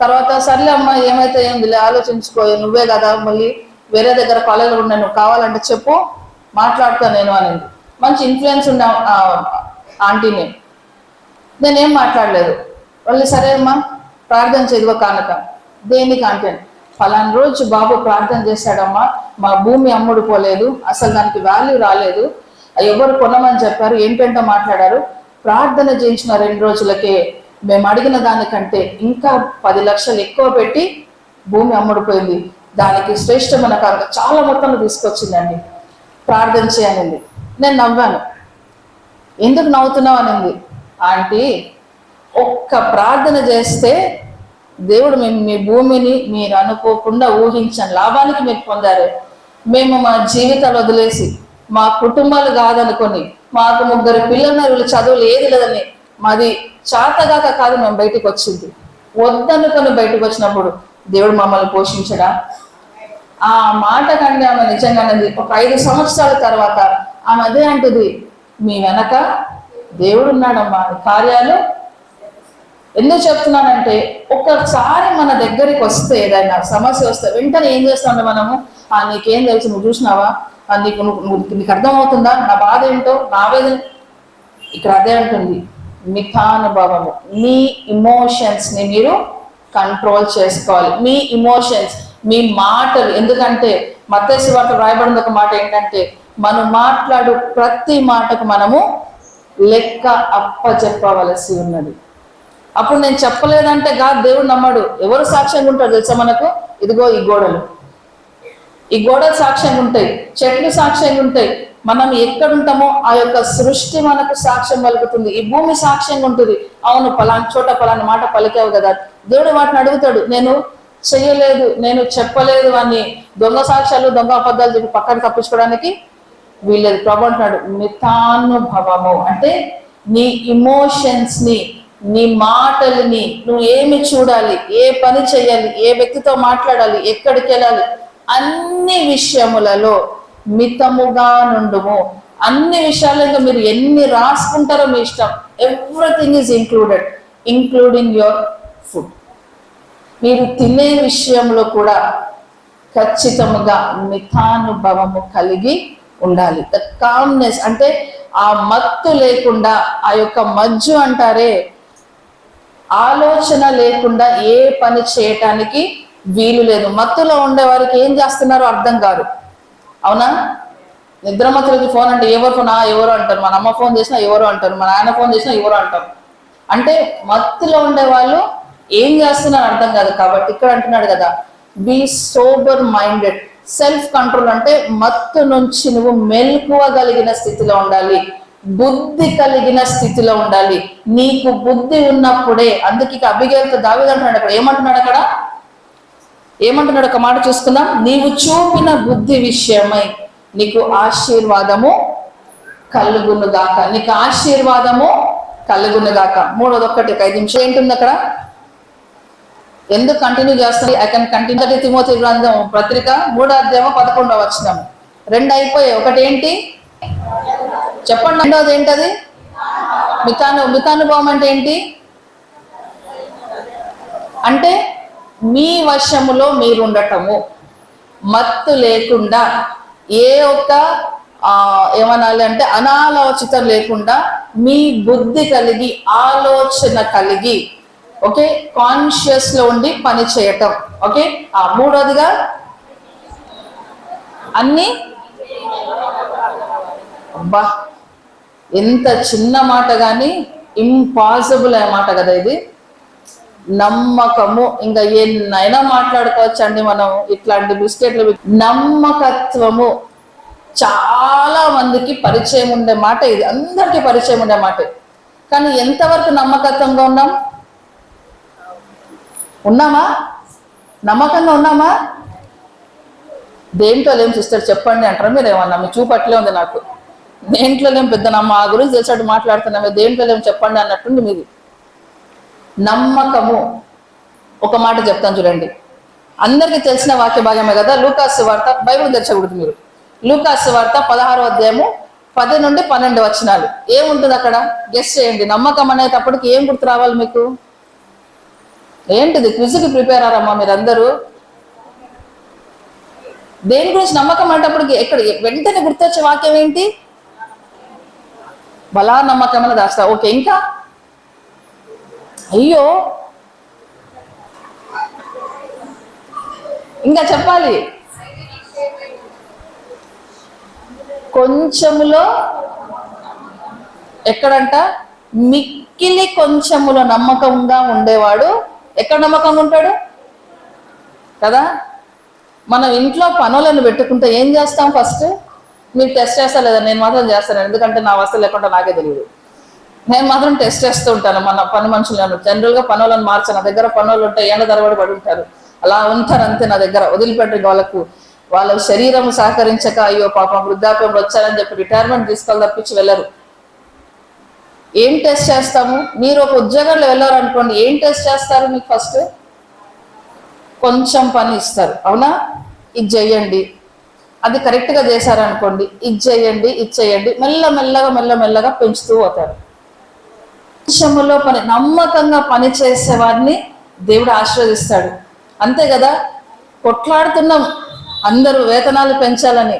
తర్వాత సర్లే అమ్మ ఏమైతే ఏందిలే ఆలోచించుకో, నువ్వే కదా మళ్ళీ వేరే దగ్గర కాలేజీలో ఉన్నా, నువ్వు కావాలంటే చెప్పు మాట్లాడుతాను నేను అనేది. మంచి ఇన్ఫ్లుయెన్స్ ఉన్న ఆంటీని, నేనేం మాట్లాడలేదు. మళ్ళీ సరే అమ్మా ప్రార్థన చదివ కానక దేనికి అంటే ఫలానా రోజు బాబు ప్రార్థన చేశాడమ్మా, మా భూమి అమ్ముడు పోలేదు, అసలు దానికి వాల్యూ రాలేదు, ఎవరు కొనమని చెప్పారు, ఏంటంటే మాట్లాడారు, ప్రార్థన చేయించిన 2 రోజులకే మేము అడిగిన దానికంటే ఇంకా 10 లక్షలు ఎక్కువ పెట్టి భూమి అమ్ముడిపోయింది, దానికి శ్రేష్టమైన కానుక చాలా మొత్తంలో తీసుకొచ్చిందండి, ప్రార్థన చేయనింది. నేను నవ్వాను. ఎందుకు నవ్వుతున్నావు అనింది. ఆంటీ ఒక్క ప్రార్థన చేస్తే దేవుడు మీ భూమిని మీరు అనుకోకుండా ఊహించని లాభానికి మీరు పొందారు. మేము మా జీవితాలు వదిలేసి మా కుటుంబాలు కాదనుకొని, మాకు 3 పిల్లలు చదువులు ఏది లేదని, మాది చాతగాక కాదు మేము బయటికి వచ్చింది, వద్దనుకొని బయటకు వచ్చినప్పుడు దేవుడు మమ్మల్ని పోషించడా? ఆ మాట కంటే ఆమె నిజంగానే ఒక 5 సంవత్సరాల తర్వాత ఆమె అదే అంటుంది, మీ వెనక దేవుడు ఉన్నాడమ్మా, కార్యాలు. ఎందుకు చెప్తున్నానంటే ఒక్కసారి మన దగ్గరికి వస్తే ఏదైనా సమస్య వస్తే వెంటనే ఏం చేస్తామంటే మనము నీకేం తెలుసు, నువ్వు చూసినావా, నీకు అర్థమవుతుందా నా బాధ ఏంటో, నా వేదన? ఇక్కడ అదే అంటుంది, మితానుభవము. మీ ఇమోషన్స్ ని మీరు కంట్రోల్ చేసుకోవాలి. మీ ఇమోషన్స్, మీ మాటలు. ఎందుకంటే మత్తయి సువార్తలో రాయబడిన ఒక మాట ఏంటంటే, మనం మాట్లాడు ప్రతి మాటకు మనము లెక్క అప్పచెప్పవలసి ఉన్నది. అప్పుడు నేను చెప్పలేదంటే దేవుడు నమ్మడు. ఎవరు సాక్ష్యంగా ఉంటారు తెలుసా మనకు? ఇదిగో ఈ గోడలు సాక్ష్యంగా ఉంటాయి, చెట్లు సాక్ష్యంగా ఉంటాయి. మనం ఎక్కడుంటామో ఆ యొక్క సృష్టి మనకు సాక్ష్యం పలుకుతుంది. ఈ భూమి సాక్ష్యంగా ఉంటుంది. అవును, పలానా చోట పలానా మాట పలికావు కదా. దేవుడు వాటిని అడుగుతాడు. నేను చెయ్యలేదు, నేను చెప్పలేదు అని దొంగ సాక్ష్యాలు, దొంగ అబద్ధాలు చెప్పి పక్కన తప్పించుకోవడానికి వీళ్ళది. ప్రభు అంటున్నాడు, మితానుభవము అంటే నీ ఇమోషన్స్ ని, నీ మాటల్ని, నువ్వు ఏమి చూడాలి, ఏ పని చేయాలి, ఏ వ్యక్తితో మాట్లాడాలి, ఎక్కడికి వెళ్ళాలి, అన్ని విషయములలో మితముగా నుండుము. అన్ని విషయాలలో మీరు ఎన్ని రాసుకుంటారో మీ ఇష్టం. Everything is included, including your food. మీరు తినే విషయంలో కూడా ఖచ్చితముగా మితానుభవము కలిగి ఉండాలి. ద కామ్నెస్ అంటే ఆ మత్తు లేకుండా, ఆ యొక్క మజ్జు అంటారే, ఆలోచన లేకుండా ఏ పని చేయటానికి వీలు లేదు. మత్తులో ఉండే వారికి ఏం చేస్తున్నారో అర్థం కాదు. అవునా? నిద్రమత్తులకి ఫోన్ అంటే ఎవరు ఫోన్, ఎవరు అంటారు. మన అమ్మ ఫోన్ చేసినా ఎవరు అంటారు, మన ఆయన ఫోన్ చేసినా ఎవరు అంటారు. అంటే మత్తులో ఉండే వాళ్ళు ఏం చేస్తున్నారు అర్థం కాదు. కాబట్టి ఇక్కడ అంటున్నాడు కదా, be sober minded. Self control అంటే మత్తు నుంచి నువ్వు మెలకువగలిగిన స్థితిలో ఉండాలి, బుద్ధి కలిగిన స్థితిలో ఉండాలి. నీకు బుద్ధి ఉన్నప్పుడే, అందుకే అబిగేలుతో దావీదు అంటున్నాడు. అక్కడ ఏమంటున్నాడు ఒక మాట చూసుకుందాం. నీవు చూపిన బుద్ధి విషయమై నీకు ఆశీర్వాదము కలుగునుగాక, నీకు ఆశీర్వాదము కలుగునుగాక. మూడోది ఒక్కటి 5 నిమిషాలు ఏంటుంది అక్కడ? ఎందుకు కంటిన్యూ చేస్తుంది? I can continue. తిమోతి గ్రంథం పత్రిక 3వ అధ్యాయం 11వ వచనం. 2 అయిపోయాయి. ఒకటి ఏంటి చెప్పండి? రెండోది ఏంటది? మితానుభవం అంటే ఏంటి? అంటే మీ వశములో మీరుండటము, మత్తు లేకుండా, ఏ ఒక్క ఏమనాలి అంటే అనాలోచితం లేకుండా మీ బుద్ధి కలిగి, ఆలోచన కలిగి, ఓకే, కాన్షియస్ లో ఉండి పని చేయటం. ఓకే, మూడోదిగా అన్ని, అబ్బా ఎంత చిన్న మాట కానీ ఇంపాసిబుల్ అనే మాట కదా ఇది. నమ్మకము. ఇంకా ఎన్నైనా మాట్లాడుకోవచ్చు అండి మనం ఇట్లాంటి బిస్కెట్లు. నమ్మకత్వము చాలా మందికి పరిచయం ఉండే మాట ఇది, అందరికీ పరిచయం ఉండే మాట. కానీ ఎంతవరకు నమ్మకత్వంగా ఉన్నామా? నమ్మకంగా ఉన్నామా? దేంట్లో ఏం చూస్తాడు చెప్పండి అంటారు మీరు. ఏమన్నా మీ చూపట్లే ఉంది నాకు. దేంట్లో ఏం పెద్ద మా గురించి తెలిసినట్టు మాట్లాడుతున్నామే, దేంట్లో ఏం చెప్పండి అన్నట్టుంది మీది. నమ్మకము. ఒక మాట చెప్తాను చూడండి, అందరికీ తెలిసిన వాక్య భాగమే కదా. లూకాసు వార్త, బైబిల్ తెచ్చకూడదు మీరు. లూకాసు వార్త 16వ అధ్యాయము 10 నుండి 12 వచనాలు. ఏముంటుంది అక్కడ? గెస్ చేయండి. నమ్మకం అనేటప్పటికి ఏం గుర్తు రావాలి మీకు? ఏంటిది? క్విజ్కి ప్రిపేర్ అయ్యారమ్మా మీరందరూ? దేని గురించి నమ్మకం అనేటప్పటికి ఎక్కడ వెంటనే గుర్తొచ్చే వాక్యం ఏంటి? బలా నమ్మకం అని దాస్తా. ఓకే, ఇంకా? అయ్యో, ఇంకా చెప్పాలి. కొంచెములో ఎక్కడంట? మిక్కిలి కొంచెములో నమ్మకంగా ఉండేవాడు ఎక్కడ నమ్మకంగా ఉంటాడు కదా. మనం ఇంట్లో పనులను పెట్టుకుంటే ఏం చేస్తాం? ఫస్ట్ మీరు టెస్ట్ చేస్తా లేదా? నేను మాత్రం చేస్తాను, ఎందుకంటే నా వస్తువు లేకుండా నాకే తెలియదు. నేను మాత్రం టెస్ట్ చేస్తూ ఉంటాను మన పని మనుషులను. జనరల్గా పనులను మార్చాను. నా దగ్గర పనులు ఉంటాయి, ఎండ తరబడి పడి ఉంటారు, అలా ఉంటారు అంతే నా దగ్గర. వదిలిపెట్టి వాళ్ళ శరీరం సహకరించక అయ్యో పాపం వృద్ధాప్యంలో వచ్చారని చెప్పి రిటైర్మెంట్ తీసుకోవాలి తప్పించి వెళ్ళరు. ఏం టెస్ట్ చేస్తాము? మీరు ఒక ఉద్యోగంలో వెళ్ళారు అనుకోండి, ఏం టెస్ట్ చేస్తారు? మీకు ఫస్ట్ కొంచెం పని ఇస్తారు, అవునా? ఇది చెయ్యండి. అది కరెక్ట్గా చేశారనుకోండి, ఇది చేయండి, ఇది చేయండి, మెల్లమెల్లగా పెంచుతూ పోతారు. కొంచెములో పని, నమ్మకంగా పని చేసే వారిని దేవుడు ఆశీర్వదిస్తాడు. అంతే కదా. కొట్లాడుతున్నాం అందరూ వేతనాలు పెంచాలని,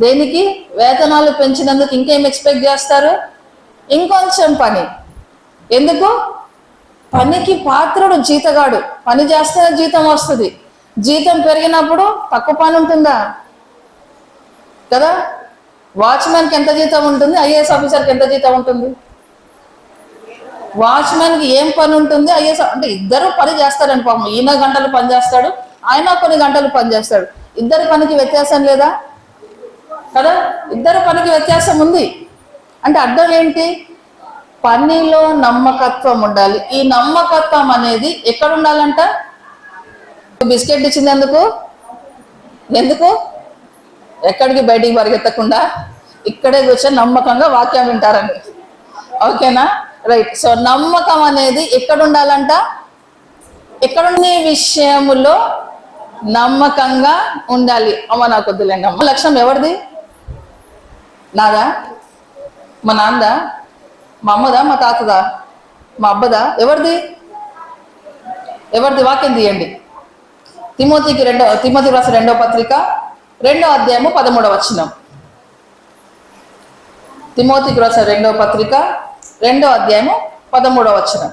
దేనికి? వేతనాలు పెంచినందుకు ఇంకేం ఎక్స్పెక్ట్ చేస్తారు? ఇంకొంచెం పని. ఎందుకు? పనికి పాత్రుడు జీతగాడు. పని చేస్తేనే జీతం వస్తుంది. జీతం పెరిగినప్పుడు తక్కువ పని ఉంటుందా? కదా. వాచ్మెన్కి ఎంత జీతం ఉంటుంది? ఐఏఎస్ ఆఫీసర్కి ఎంత జీతం ఉంటుంది? వాచ్మెన్కి ఏం పని ఉంటుంది? ఐఏఎస్ అంటే ఇద్దరు పని చేస్తారని పాపం. ఈయన గంటలు పని చేస్తాడు, ఆయన కొన్ని గంటలు పని చేస్తాడు. ఇద్దరి పనికి వ్యత్యాసం లేదా? కదా. ఇద్దరు పనికి వ్యత్యాసం ఉంది. అంటే అర్థం ఏంటి? పనిలో నమ్మకత్వం ఉండాలి. ఈ నమ్మకత్వం అనేది ఎక్కడ ఉండాలంట? బిస్కెట్ ఇచ్చింది ఎందుకు? ఎక్కడికి బయటికి పరిగెత్తకుండా ఇక్కడే కూర్చొని నమ్మకంగా వాక్యం వింటారని. ఓకేనా? రైట్. సో నమ్మకం అనేది ఎక్కడ ఉండాలంట? ఎక్కడున్న విషయములో నమ్మకంగా ఉండాలి. అమ్మ నాకు వద్దులేండి. అమ్మ లక్ష్యం ఎవరిది? నాదా? మా నాన్నదా? మా అమ్మదా? మా తాతదా? మా అబ్బదా? ఎవరిది? వాక్యం తీయండి. తిమోతికి రాసిన 2వ పత్రిక 2వ అధ్యాయము 13వ వచనం. తిమోతికి రాసిన 2వ పత్రిక 2వ అధ్యాయము 13వ వచనం.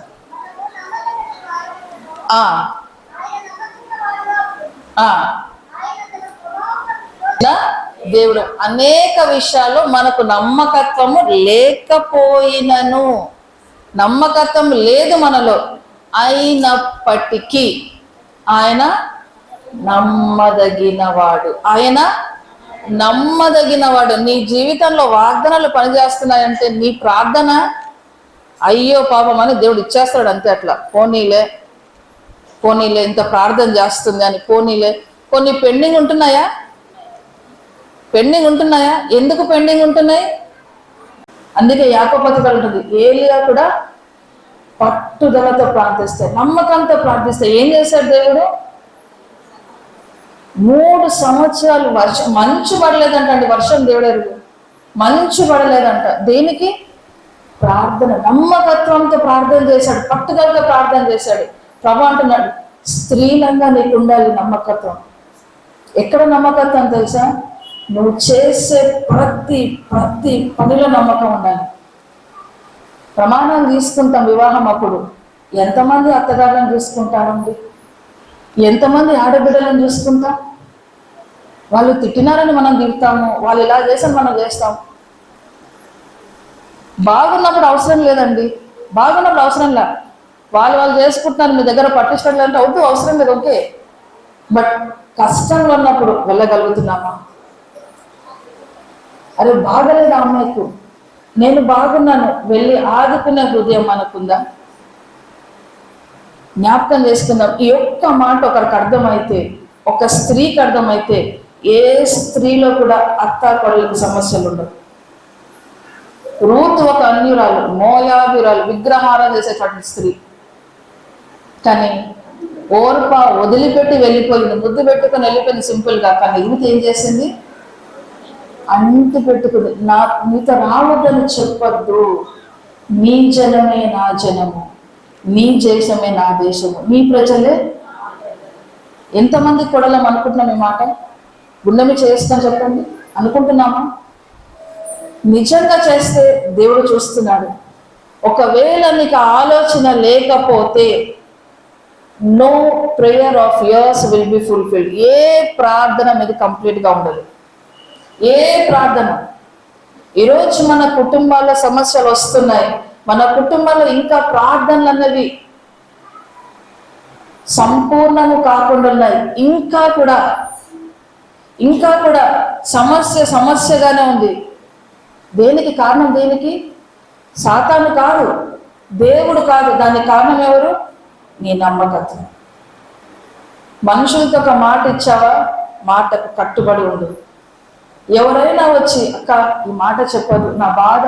దేవుడు అనేక విషయాల్లో మనకు నమ్మకత్వము లేకపోయినను, నమ్మకత్వం లేదు మనలో, అయినప్పటికీ ఆయన నమ్మదగినవాడు. నీ జీవితంలో వాగ్దానాలు పనిచేస్తున్నాయంటే నీ ప్రార్థన అయ్యో పాపం అని దేవుడు ఇచ్చేస్తాడు అంతే. అట్లా పోనీలే ఇంత ప్రార్థన చేస్తుంది అని పోనీలే. కొన్ని పెండింగ్ ఉంటున్నాయా? ఎందుకు పెండింగ్ ఉంటున్నాయి? అందుకే యాకోబు పత్రిక ఉంటుంది, ఏలియా కూడా పట్టుదలతో ప్రార్థిస్తే, నమ్మకంతో ప్రార్థిస్తే ఏం చేశాడు దేవుడు? 3 సంవత్సరాలు మంచు పడలేదంట అండి. వర్షం దేవుడు ఎరుగు, మంచు పడలేదంట. దేనికి? ప్రార్థన. నమ్మకత్వంతో ప్రార్థన చేశాడు, పట్టుదలతో ప్రార్థన చేశాడు. ప్రభు అంటున్నాడు, స్త్రీలంగా నీకు ఉండాలి నమ్మకత్వం. ఎక్కడ నమ్మకత్వం తెలుసా? నువ్వు చేసే ప్రతి పనిలో నమ్మకం ఉండాలి. ప్రమాణం తీసుకుంటాం వివాహం అప్పుడు. ఎంతమంది అత్తగారులను చూసుకుంటారండి? ఎంతమంది ఆడబిడ్డలను చూసుకుంటాం? వాళ్ళు తిట్టినారని మనం తిడతాము, వాళ్ళు ఇలా చేసాను మనం చేస్తాం. బాగున్నప్పుడు అవసరం లేదండి, వాళ్ళు చేసుకుంటున్నారు, మీ దగ్గర పట్టించడం అంటే అవుతూ అవసరం లేదు, ఓకే. బట్ కష్టంలో ఉన్నప్పుడు వెళ్ళగలుగుతున్నామా? అరే బాగలేదు అమ్మాయికు, నేను బాగున్నాను, వెళ్ళి ఆదుకునే హృదయం మనకుందా? జ్ఞాపకం చేసుకుందాం. ఈ ఒక్క మాట ఒకరికి అర్థమైతే, ఒక స్త్రీకి అర్థమైతే, ఏ స్త్రీలో కూడా అత్తాకోడళ్ళకి సమస్యలు ఉండవు. రూతు ఒక అన్యురాలు, మోయాబీరాలు, విగ్రహారం చేసేటువంటి స్త్రీ. కానీ ఓర్ప వదిలిపెట్టి వెళ్ళిపోయింది, ముద్దు పెట్టుకొని వెళ్ళిపోయింది సింపుల్గా. కానీ రూతు ఏం చేసింది? అంటి పెట్టుకుంది. నీతో రావద్దని చెప్పొద్దు, నీ జనమే నా జనము, నీ దేశమే నా దేశము, నీ ప్రజలే. ఎంతమంది కొడలం అనుకుంటున్నాం ఈ మాట? గుండెమి చేస్తాం చెప్పండి, అనుకుంటున్నామా? నిజంగా చేస్తే దేవుడు చూస్తున్నాడు. ఒకవేళ నీకు ఆలోచన లేకపోతే no prayer of yours will be fulfilled. ఏ ప్రార్థన మీద కంప్లీట్గా ఉండదు. ఏ ప్రార్థన. ఈరోజు మన కుటుంబాల్లో సమస్యలు వస్తున్నాయి, మన కుటుంబంలో ఇంకా ప్రార్థనలు అన్నవి సంపూర్ణము కాకుండా ఉన్నాయి. ఇంకా కూడా సమస్యగానే ఉంది. దేనికి కారణం? దేనికి? సాతాను కాదు, దేవుడు కాదు. దానికి కారణం ఎవరు? నీ నమ్మకత్వం. మనుషులతో ఒక మాట ఇచ్చావా, మాటకు కట్టుబడి ఉండు. ఎవరైనా వచ్చి అక్క ఈ మాట చెప్పదు, నా బాధ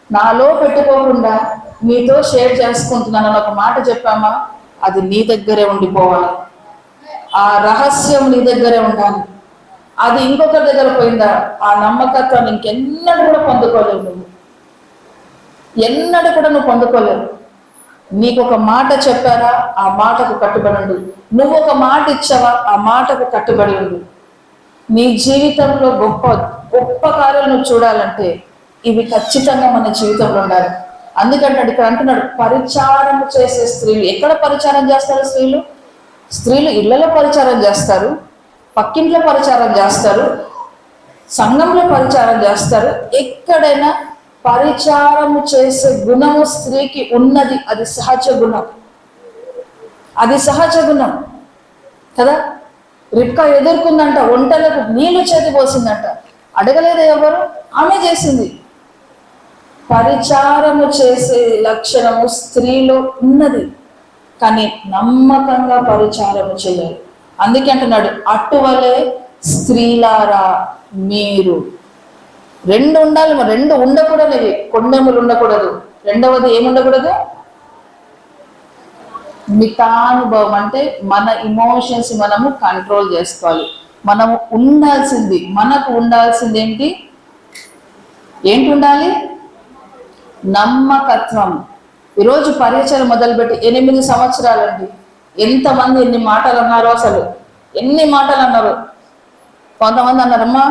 నాలో పెట్టుకోకుండా మీతో షేర్ చేసుకుంటున్నాను అని ఒక మాట చెప్పామా, అది నీ దగ్గరే ఉండిపోవాలి. ఆ రహస్యం నీ దగ్గరే ఉండాలి. అది ఇంకొకరి దగ్గర పోయిందా, ఆ నమ్మకత్వాన్ని ఇంకెన్నడూ కూడా పొందుకోలేవు. నువ్వు పొందుకోలేవు. నీకు ఒక మాట చెప్పారా, ఆ మాటకు కట్టుబడి ఉండు. నువ్వు ఒక మాట ఇచ్చావా, ఆ మాటకు కట్టుబడి ఉండు. నీ జీవితంలో గొప్ప కార్యాలు నువ్వు చూడాలంటే ఇవి ఖచ్చితంగా మన జీవితంలో ఉండాలి. అందుకంటే ఇక్కడ అంటున్నాడు, పరిచారం చేసే స్త్రీలు. ఎక్కడ పరిచారం చేస్తారు స్త్రీలు? స్త్రీలు ఇళ్లలో పరిచారం చేస్తారు, పక్కింట్లో పరిచారం చేస్తారు, సంఘంలో పరిచారం చేస్తారు. ఎక్కడైనా పరిచారము చేసే గుణము స్త్రీకి ఉన్నది. అది సహజ గుణం, అది సహజ గుణం కదా. రిబ్కా ఎదుర్కొందంట, ఒంటలకు నీళ్లు చేతి పోసిందంట. అడగలేదు ఎవరు, ఆమె చేసింది. పరిచారము చేసే లక్షణము స్త్రీలో ఉన్నది, కానీ నమ్మకంగా పరిచారము చేయాలి. అందుకే అంటున్నాడు, అటువలే స్త్రీలారా మీరు. రెండు ఉండాలి, రెండు ఉండకూడదు. కొండెములు ఉండకూడదు. రెండవది ఏముండకూడదు? మితానుభవం. అంటే మన ఇమోషన్స్ మనము కంట్రోల్ చేసుకోవాలి. మనము ఉండాల్సింది, మనకు ఉండాల్సింది ఏంటి ఉండాలి? నమ్మకత్వం. ఈరోజు పరిచయం మొదలుపెట్టి 8 సంవత్సరాలండి. ఎంతమంది ఎన్ని మాటలు అన్నారో, అసలు ఎన్ని మాటలు అన్నారు. కొంతమంది అన్నారమ్మా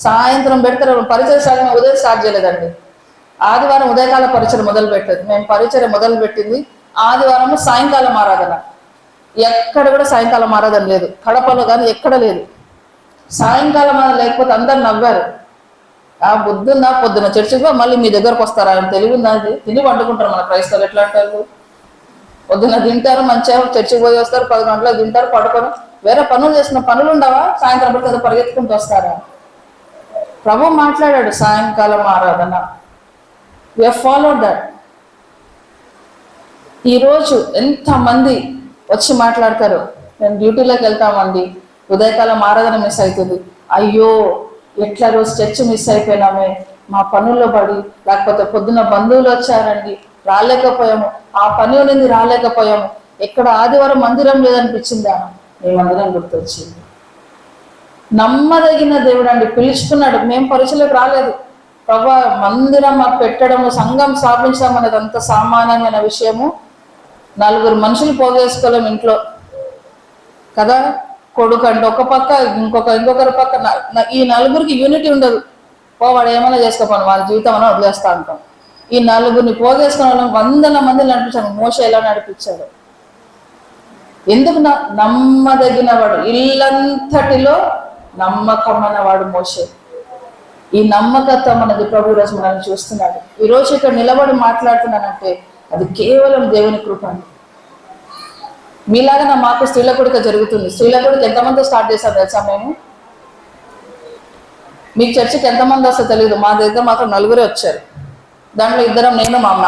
సాయంత్రం పెడతారు పరిచయం స్టార్ట్. మేము ఉదయం స్టార్ట్ చేయలేదండి. ఆదివారం ఉదయకాల పరిచయం మొదలు పెట్టలేదు. మేము పరిచయం మొదలు పెట్టింది ఆదివారం సాయంకాలం ఆరాధన. ఎక్కడ కూడా సాయంకాలం ఆరాధన లేదు, కడపలో కానీ ఎక్కడ లేదు. సాయంకాలం లేకపోతే అందరు నవ్వారు. ఆ పొద్దున్న చర్చికి మళ్ళీ మీ దగ్గరకు వస్తారా? ఆయన తెలివిందా? అది తిని వండుకుంటారు. మన క్రైస్తవులు ఎట్లా అంటారు, పొద్దున్న తింటారు, మంచిగా చర్చికి పోయి వస్తారు, 10 గంటలకు తింటారు, పడుకొని వేరే పనులు చేసిన పనులు ఉండవా? సాయంత్రం పడితే పరిగెత్తుకుంటూ వస్తారా? ప్రభు మాట్లాడాడు సాయంకాలం ఆరాధన. We have followed that. ఈరోజు ఎంతమంది వచ్చి మాట్లాడతారు, మేము డ్యూటీలోకి వెళ్తామండి, ఉదయకాలం ఆరాధన మిస్ అవుతుంది, అయ్యో ఎట్లా రోజు చర్చ్ మిస్ అయిపోయినామే, మా పనుల్లో పడి, లేకపోతే పొద్దున్న బంధువులు వచ్చారండి రాలేకపోయాము, ఆ పని ఉన్నది రాలేకపోయాము, ఎక్కడ ఆదివారం మందిరం లేదనిపించిందా? మీ మందిరం గుర్తొచ్చింది. నమ్మదగిన దేవుడు అండి, పిలుచుకున్నాడు. మేము పరిచయలోకి రాలేదు. ప్రభా మందిరం మాకు పెట్టడము, సంఘం స్థాపించడం అనేది అంత సామాన్యమైన విషయము. 4 మనుషులు పోగేసుకోలేము ఇంట్లో కదా. కొడుకు అంటే ఒక పక్క, ఇంకొకరి పక్క. ఈ 4కి యూనిటీ ఉండదు. వాడు ఏమైనా చేసుకోపోను, వాళ్ళ జీవితం అన్నా వదిలేస్తా అంటాం. ఈ 4ని పోగేసుకున్న వాళ్ళని 100 మందిని నడిపించాడు. మోషే ఎలా నడిపించాడు? ఎందుకు? నమ్మదగిన వాడు, ఇల్లంతటిలో నమ్మకమైన వాడు మోషే. ఈ నమ్మకత్వం అనేది ప్రభు రోజు మనల్ని చూస్తున్నాడు. ఈరోజు ఇక్కడ నిలబడి మాట్లాడుతున్నానంటే అది కేవలం దేవుని కృప. మీలాగా మాకు స్త్రీల కూడిక జరుగుతుంది. స్త్రీల కూడిక ఎంతమంది స్టార్ట్ చేశారు తెలుసా? మేము మీకు చర్చికి ఎంతమంది వస్తే తెలియదు, మా దగ్గర మాత్రం 4 వచ్చారు. దాంట్లో 2 నేను మా అమ్మ.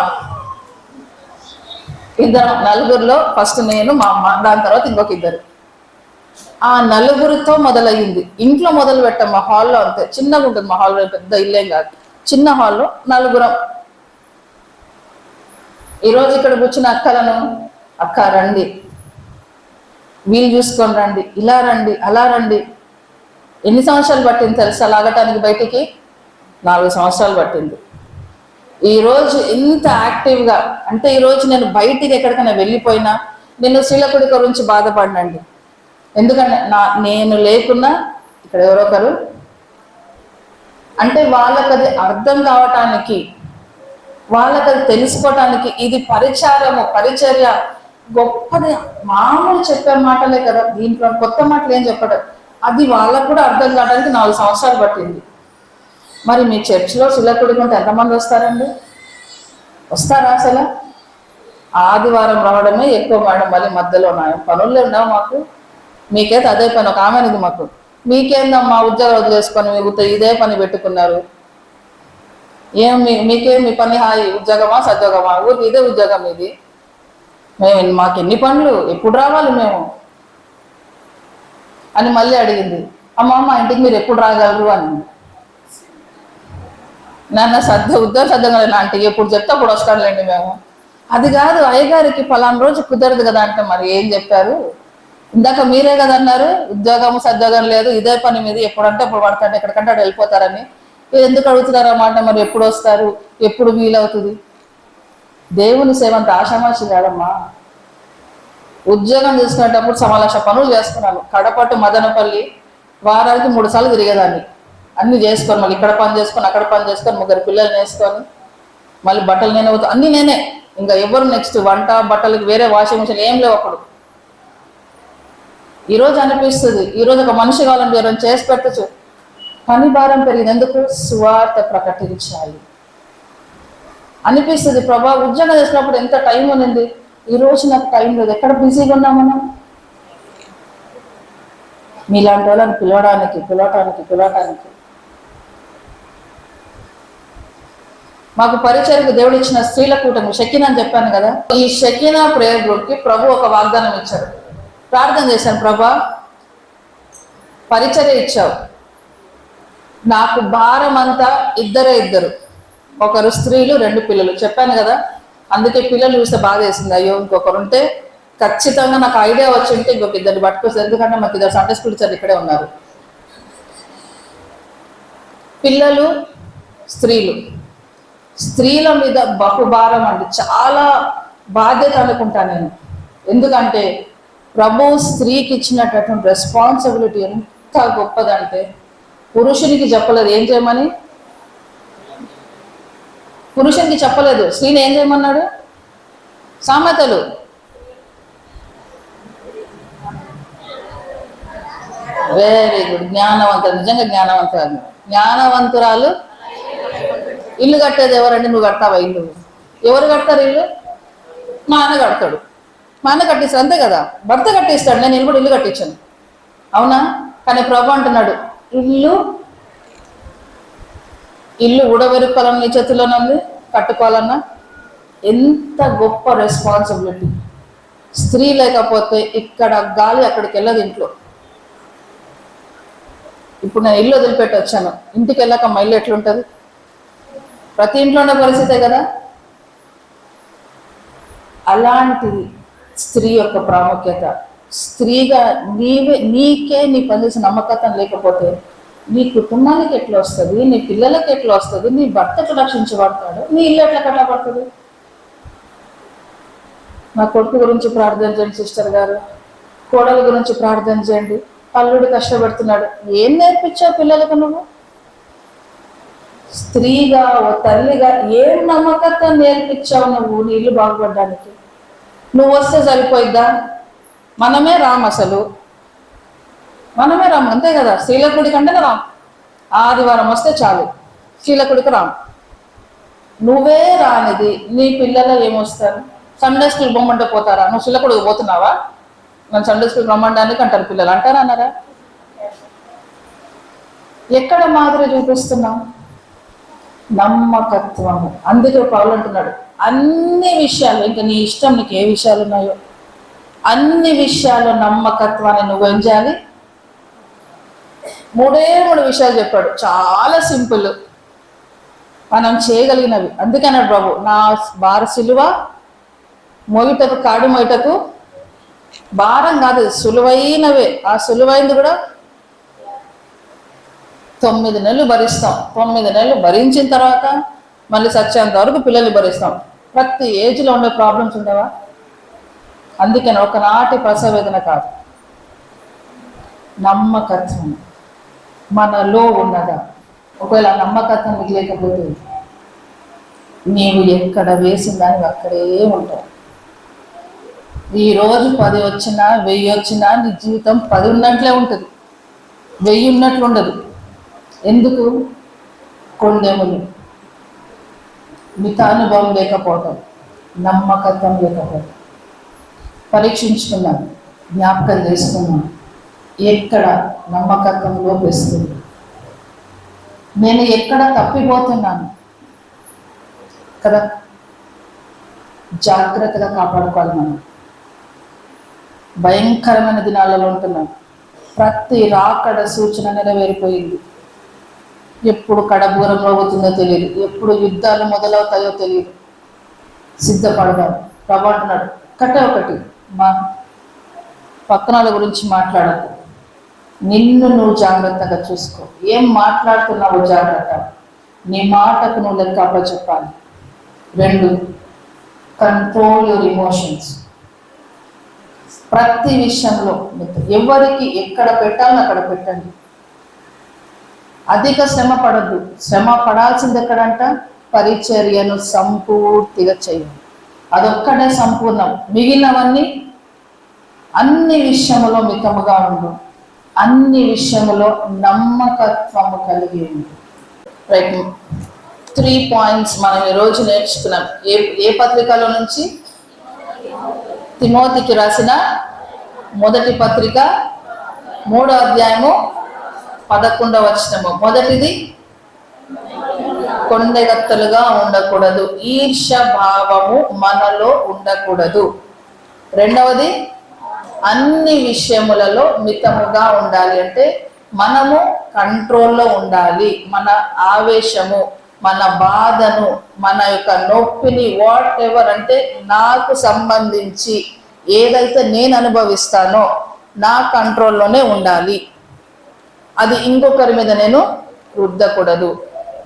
4లో ఫస్ట్ నేను మా అమ్మ, దాని తర్వాత ఇంకొక 2. ఆ 4తో మొదలయ్యింది. ఇంట్లో మొదలు పెట్టాం, మా హాల్లో అంతే, చిన్నగా ఉంటుంది మా హాల్లో, పెద్ద ఇల్లేం కాదు, చిన్న హాల్లో 4. ఈరోజు ఇక్కడ కూర్చున్న అక్కలను, అక్క రండి, వీలు చూసుకొని రండి, ఇలా రండి, అలా రండి. ఎన్ని సంవత్సరాలు పట్టింది తెలుసా లాగటానికి? బయటికి 4 సంవత్సరాలు పట్టింది. ఈరోజు ఇంత యాక్టివ్గా అంటే, ఈరోజు నేను బయటికి ఎక్కడికైనా వెళ్ళిపోయినా నేను స్త్రీల కూడిక గురించి బాధపడినండి. ఎందుకంటే నేను లేకున్నా ఇక్కడ ఎవరో ఒకరు అంటే వాళ్ళకి అది అర్థం కావటానికి, వాళ్ళకి అది తెలుసుకోవటానికి ఇది పరిచారము, పరిచర్య గొప్పది. మామూలు చెప్పే మాటలే కదా, దీంట్లో కొత్త మాటలు ఏం చెప్పడం. అది వాళ్ళకు కూడా అర్థం కావడానికి 4 సంవత్సరాలు పట్టింది. మరి మీ చర్చిలో సులకుడుకుంటే ఎంతమంది వస్తారండి? వస్తారా? అసలు ఆదివారం రావడమే ఎక్కువ మేడం, మళ్ళీ మధ్యలో పనులు ఉన్నావు మాకు. మీకైతే అదే పని. ఒక ఆమె అనేది మాకు, మీకేందమ్మా ఉద్యోగం వదిలేసుకొని మీకు ఇదే పని పెట్టుకున్నారు, మీకేం మీ పని హాయి, ఉద్యోగమా సద్యోగమా, ఊరికి ఇదే ఉద్యోగం ఇది, మాకు ఎన్ని పనులు, ఎప్పుడు రావాలి మేము అని మళ్ళీ అడిగింది. అమ్మ మా ఇంటికి మీరు ఎప్పుడు రాగలరు అని. నాన్న ఉద్యోగం సద్యోగం నా ఇంటికి ఎప్పుడు చెప్తే అప్పుడు వస్తానులేండి మేము. అది కాదు, అయ్యగారికి ఫలానా రోజు కుదరదు కదా అంటే, మరి ఏం చెప్పారు? ఇందాక మీరే కదా అన్నారు ఉద్యోగము సద్యోగం లేదు, ఇదే పని మీద ఎప్పుడంటే అప్పుడు పడతాడు, ఎక్కడికంటే అక్కడ వెళ్ళిపోతారని. ఎందుకు అడుగుతున్నారన్నమాట? మరి ఎప్పుడు వస్తారు, ఎప్పుడు వీలవుతుంది? దేవుని సేవ అంత ఆషామాషి కాదమ్మా. ఉద్యోగం తీసుకునేటప్పుడు 1,00,000 పనులు చేసుకున్నాను. కడపట్టు మదనపల్లి వారానికి 3 సార్లు తిరిగేదాన్ని. అన్ని చేసుకొని మళ్ళీ ఇక్కడ పని చేసుకొని అక్కడ పని చేసుకొని 3 పిల్లల్ని వేసుకొని మళ్ళీ బట్టలు నేనే అన్నీ నేనే. ఇంకా ఎవరు నెక్స్ట్ వంట బట్టలకి వేరే వాషింగ్ మిషన్ ఏం లేవు అప్పుడు. ఈరోజు అనిపిస్తుంది, ఈరోజు ఒక మనిషి కావాలని ఎవరైనా చేసి పెట్టచ్చు. పని భారం పెరిగింది, ఎందుకు? సువార్త ప్రకటించాలి అనిపిస్తుంది. ప్రభా ఉద్యోగం చేసినప్పుడు ఎంత టైం ఉంది, ఈరోజు నాకు టైం లేదు. ఎక్కడ బిజీగా ఉన్నాం మనం? మీలాంటి వాళ్ళని పిలవటానికి మాకు పరిచయకు దేవుడు ఇచ్చిన స్త్రీల కూటమి షకీనా అని చెప్పాను కదా. ఈ షకీనా ప్రేయర్ గ్రూప్కి ప్రభు ఒక వాగ్దానం ఇచ్చారు. ప్రార్థన చేశాను, ప్రభా పరిచర్య ఇచ్చావు, నాకు భారం అంతా ఇద్దరు, ఒకరు స్త్రీలు 2 పిల్లలు చెప్పాను కదా. అందుకే పిల్లలు చూస్తే బాధ వేసింది. అయ్యో ఇంకొకరు ఉంటే ఖచ్చితంగా నాకు ఐడియా వచ్చి ఉంటే ఇంకొక 2 పట్టుకొస్తుంది. ఎందుకంటే మాకు 2 సండే స్కూల్ టీచర్లు ఇక్కడే ఉన్నారు. పిల్లలు స్త్రీల మీద బహుభారం అండి, చాలా బాధ్యత అనుకుంటా నేను. ఎందుకంటే ప్రభు స్త్రీకి ఇచ్చినటువంటి రెస్పాన్సిబిలిటీ ఎంత గొప్పదంటే పురుషునికి చెప్పలేదు ఏం చేయమని. పురుషునికి చెప్పలేదు, స్త్రీని ఏం చేయమన్నాడు? సామెతలు వెరీ గుడ్. జ్ఞానవంతులు, నిజంగా జ్ఞానవంతురాలు. ఇల్లు కట్టేది ఎవరండి? నువ్వు కడతావా ఇల్లు? ఎవరు కడతారు ఇల్లు? మా ఆయన కడతాడు. మా ఆయన కట్టిస్తాడు, అంతే కదా. భర్త కట్టిస్తాడు, నేను ఇల్లు కూడా ఇల్లు కట్టించాను, అవునా? కానీ ప్రభు అంటున్నాడు ఇల్లు ఊడబెరుకోవాలని నీ చేతిలోనే ఉంది, కట్టుకోవాలన్నా. ఎంత గొప్ప రెస్పాన్సిబిలిటీ. స్త్రీ లేకపోతే ఇక్కడ గాలి అక్కడికి వెళ్ళదు ఇంట్లో. ఇప్పుడు నేను ఇల్లు వదిలిపెట్టి వచ్చాను, ఇంటికి వెళ్ళాక మా ఇల్లు ఎట్లుంటుంది? ప్రతి ఇంట్లో ఉండే పరిస్థితే కదా. అలాంటిది స్త్రీ యొక్క ప్రాముఖ్యత. స్త్రీగా నీకే నీ పనిచేసిన నమ్మకత్వం లేకపోతే నీ కుటుంబానికి ఎట్లా వస్తుంది? నీ పిల్లలకి ఎట్లా వస్తుంది? నీ భర్తకు రక్షించబడతాడు, నీ ఇల్లు ఎట్లా కట్టబడుతుంది? నా కొడుకు గురించి ప్రార్థన చేయండి సిస్టర్ గారు, కోడల గురించి ప్రార్థన చేయండి. అల్లుడు కష్టపడుతున్నాడు. ఏం నేర్పించావు పిల్లలకు నువ్వు? స్త్రీగా ఓ తల్లిగా ఏం నమ్మకత్వం నేర్పించావు నువ్వు నీ ఇల్లు బాగుపడడానికి? నువ్వు వస్తే సరిపోయిద్దా? మనమే రామ్, అసలు మనమే రామ్, అంతే కదా. స్త్రీలకుడి కంటేనే రామ్. ఆదివారం వస్తే చాలు, స్త్రీలకుడికి రామ్. నువ్వే రానిది నీ పిల్లలు ఏమొస్తారు? సండే స్కూల్ బొమ్మంటే పోతారా? నువ్వు స్త్రీలకుడికి పోతున్నావా? నన్ను సండే స్కూల్ రమ్మడానికి అంటారు పిల్లలు, అంటారా అన్నారా? ఎక్కడ మాదిరి చూపిస్తున్నాం? నమ్మకత్వము. అందుకే పౌలు అంటున్నాడు అన్ని విషయాలు, ఇంకా నీ ఇష్టం, నీకు ఏ విషయాలు ఉన్నాయో అన్ని విషయాల్లో నమ్మకత్వాన్ని నువ్వు ఏం చేయాలి? 3 విషయాలు చెప్పాడు, చాలా సింపుల్, మనం చేయగలిగినవి. అందుకే అన్నాడు ప్రభు, నా భార సిలువ మోయుటకు కాడు మోయుటకు భారం కాదు, సులువైనవే. ఆ సులువైనది కూడా 9 నెలలు భరిస్తాం. 9 నెలలు భరించిన తర్వాత మళ్ళీ సచ్చేంత వరకు పిల్లల్ని భరిస్తాం. ప్రతి ఏజ్లో ఉండే ప్రాబ్లమ్స్ ఉండవా? అందుకని ఒకనాటి ప్రసవ వేదన కాదు, నమ్మకత్వం మనలో ఉన్నదా? ఒకవేళ నమ్మకత్వం నీకు లేకపోతే నీవు ఎక్కడ వేసిన దానికి అక్కడే ఉంటావు. ఈరోజు 10 వచ్చినా 1000 వచ్చినా నీ జీవితం 10 ఉన్నట్లే ఉంటుంది, 1000 ఉన్నట్లు ఉండదు. ఎందుకు? కొండెములు, మితానుభవం లేకపోవటం, నమ్మకత్వం లేకపోవటం. పరీక్షించుకున్నాను, జ్ఞాపకం చేసుకున్నాను, ఎక్కడ నమ్మకత్వం లోపిస్తుంది, నేను ఎక్కడ తప్పిపోతున్నాను కదా. జాగ్రత్తగా కాపాడుకోవాలి. మనం భయంకరమైన దినాలలో ఉంటున్నాం. ప్రతి రాకడ సూచన నెరవేరిపోయింది. ఎప్పుడు కడబూరం మోగుతుందో తెలియదు, ఎప్పుడు యుద్ధాలు మొదలవుతాయో తెలియదు. సిద్ధపడదాం. ప్రభు అంటున్నాడు ఒకటి, మా పక్కన గురించి మాట్లాడకు, నిన్ను నువ్వు జాగ్రత్తగా చూసుకో. ఏం మాట్లాడుతున్నావో జాగ్రత్త, నీ మాటకు నువ్వు లెక్క అప్పచెప్పాలి. 2, కంట్రోల్ యువర్ ఎమోషన్స్. ప్రతి విషయంలో ఎవరికి ఎక్కడ పెట్టాలని అక్కడ పెట్టండి. అధిక శ్రమ పడద్దు. శ్రమ పడాల్సింది ఎక్కడంట? పరిచర్యను సంపూర్తిగా చేయండి. అదొక్కడే సంపూర్ణం. మిగిలినవన్నీ అన్ని విషయములో మితముగా ఉండు, అన్ని విషయములో నమ్మకత్వము కలిగి ఉండు. రైట్, 3 పాయింట్స్ మనం ఈరోజు నేర్చుకున్నాం. ఏ పత్రికలో నుంచి? తిమోతికి రాసిన మొదటి పత్రిక 3వ అధ్యాయము 11వ వచనము. మొదటిది, కొండెగత్తలుగా ఉండకూడదు, ఈర్ష్య భావము మనలో ఉండకూడదు. రెండవది, అన్ని విషయములలో మితముగా ఉండాలి. అంటే మనము కంట్రోల్లో ఉండాలి. మన ఆవేశము, మన బాధను, మన యొక్క నొప్పిని, వాట్ ఎవర్ అంటే నాకు సంబంధించి ఏదైతే నేను అనుభవిస్తానో నా కంట్రోల్లోనే ఉండాలి. అది ఇంకొకరి మీద నేను రుద్దకూడదు.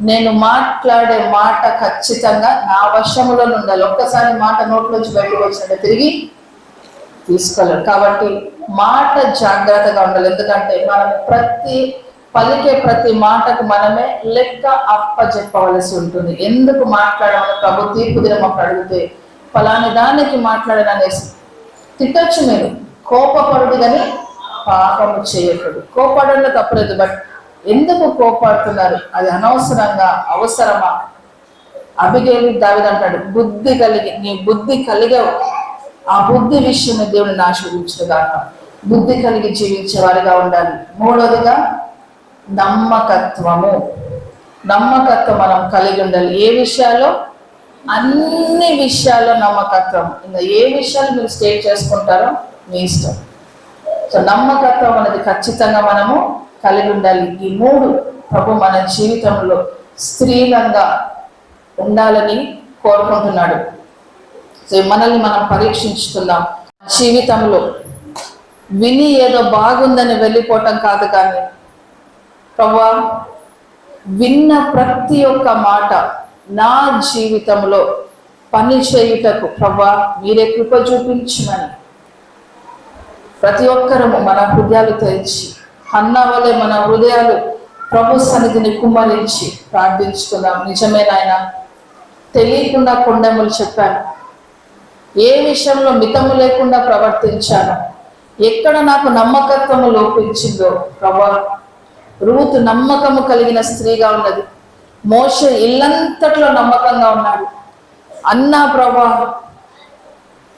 నేను మాట్లాడే మాట ఖచ్చితంగా నా వశములో ఉండాలి. ఒక్కసారి మాట నోట్లోంచి బయటకు వచ్చినట్టు తిరిగి తీసుకోలేరు. కాబట్టి మాట జాగ్రత్తగా ఉండాలి. ఎందుకంటే మనం పలికే ప్రతి మాటకు మనమే లెక్క అప్పచెప్పవలసి ఉంటుంది. ఎందుకు మాట్లాడమని ప్రభు తీర్పు దినం అప్పుడు అడిగితే, ఫలాని దానికి మాట్లాడననేసి తిట్టచ్చు. మీరు కోపపడుడు కానీ పాపము చేయకూడదు. కోపడంలో తప్పలేదు, బట్ ఎందుకు కోపాడుతున్నారు? అది అనవసరంగా, అవసరమా? అబిగేలు దావీదు అంటాడు, బుద్ధి కలిగి, నీ బుద్ధి కలిగావు, ఆ బుద్ధి విషయం దేవుడిని ఆశీర్వదించుగాక. బుద్ధి కలిగి జీవించే వారిగా ఉండాలి. మూడవదిగా నమ్మకత్వము. నమ్మకత్వం మనం కలిగి ఉండాలి. ఏ విషయాల్లో? అన్ని విషయాల్లో నమ్మకత్వం. ఇంకా ఏ విషయాలు మీరు స్టేట్ చేసుకుంటారో మీ ఇష్టం. సో నమ్మకత్వం అనేది ఖచ్చితంగా మనము కలిగి ఉండాలి. ఈ 3 ప్రభు మన జీవితంలో స్త్రీలంగా ఉండాలని కోరుకుంటున్నాడు. సో మనల్ని మనం పరీక్షించుకుందాం. జీవితంలో విని ఏదో బాగుందని వెళ్ళిపోవటం కాదు, కానీ ప్రభువా విన్న ప్రతి ఒక్క మాట నా జీవితంలో పని చేయుటకు ప్రభువా మీరే కృప చూపించమని ప్రతి ఒక్కరము మన హృదయాలు తెరిచి, హన్నా వలె మన హృదయాలు ప్రభు సన్నిధిని కుమ్మరించి ప్రార్థించుకుందాం. నిజమే నాయన, తెలియకుండా కొండెములు చెప్పాను, ఏ విషయంలో మితము లేకుండా ప్రవర్తించాను, ఎక్కడ నాకు నమ్మకత్వము లోపించిందో ప్రభా. రూతు నమ్మకము కలిగిన స్త్రీగా ఉన్నది. మోషే ఇల్లంతట్లో నమ్మకంగా ఉన్నాడు. అన్నా ప్రభా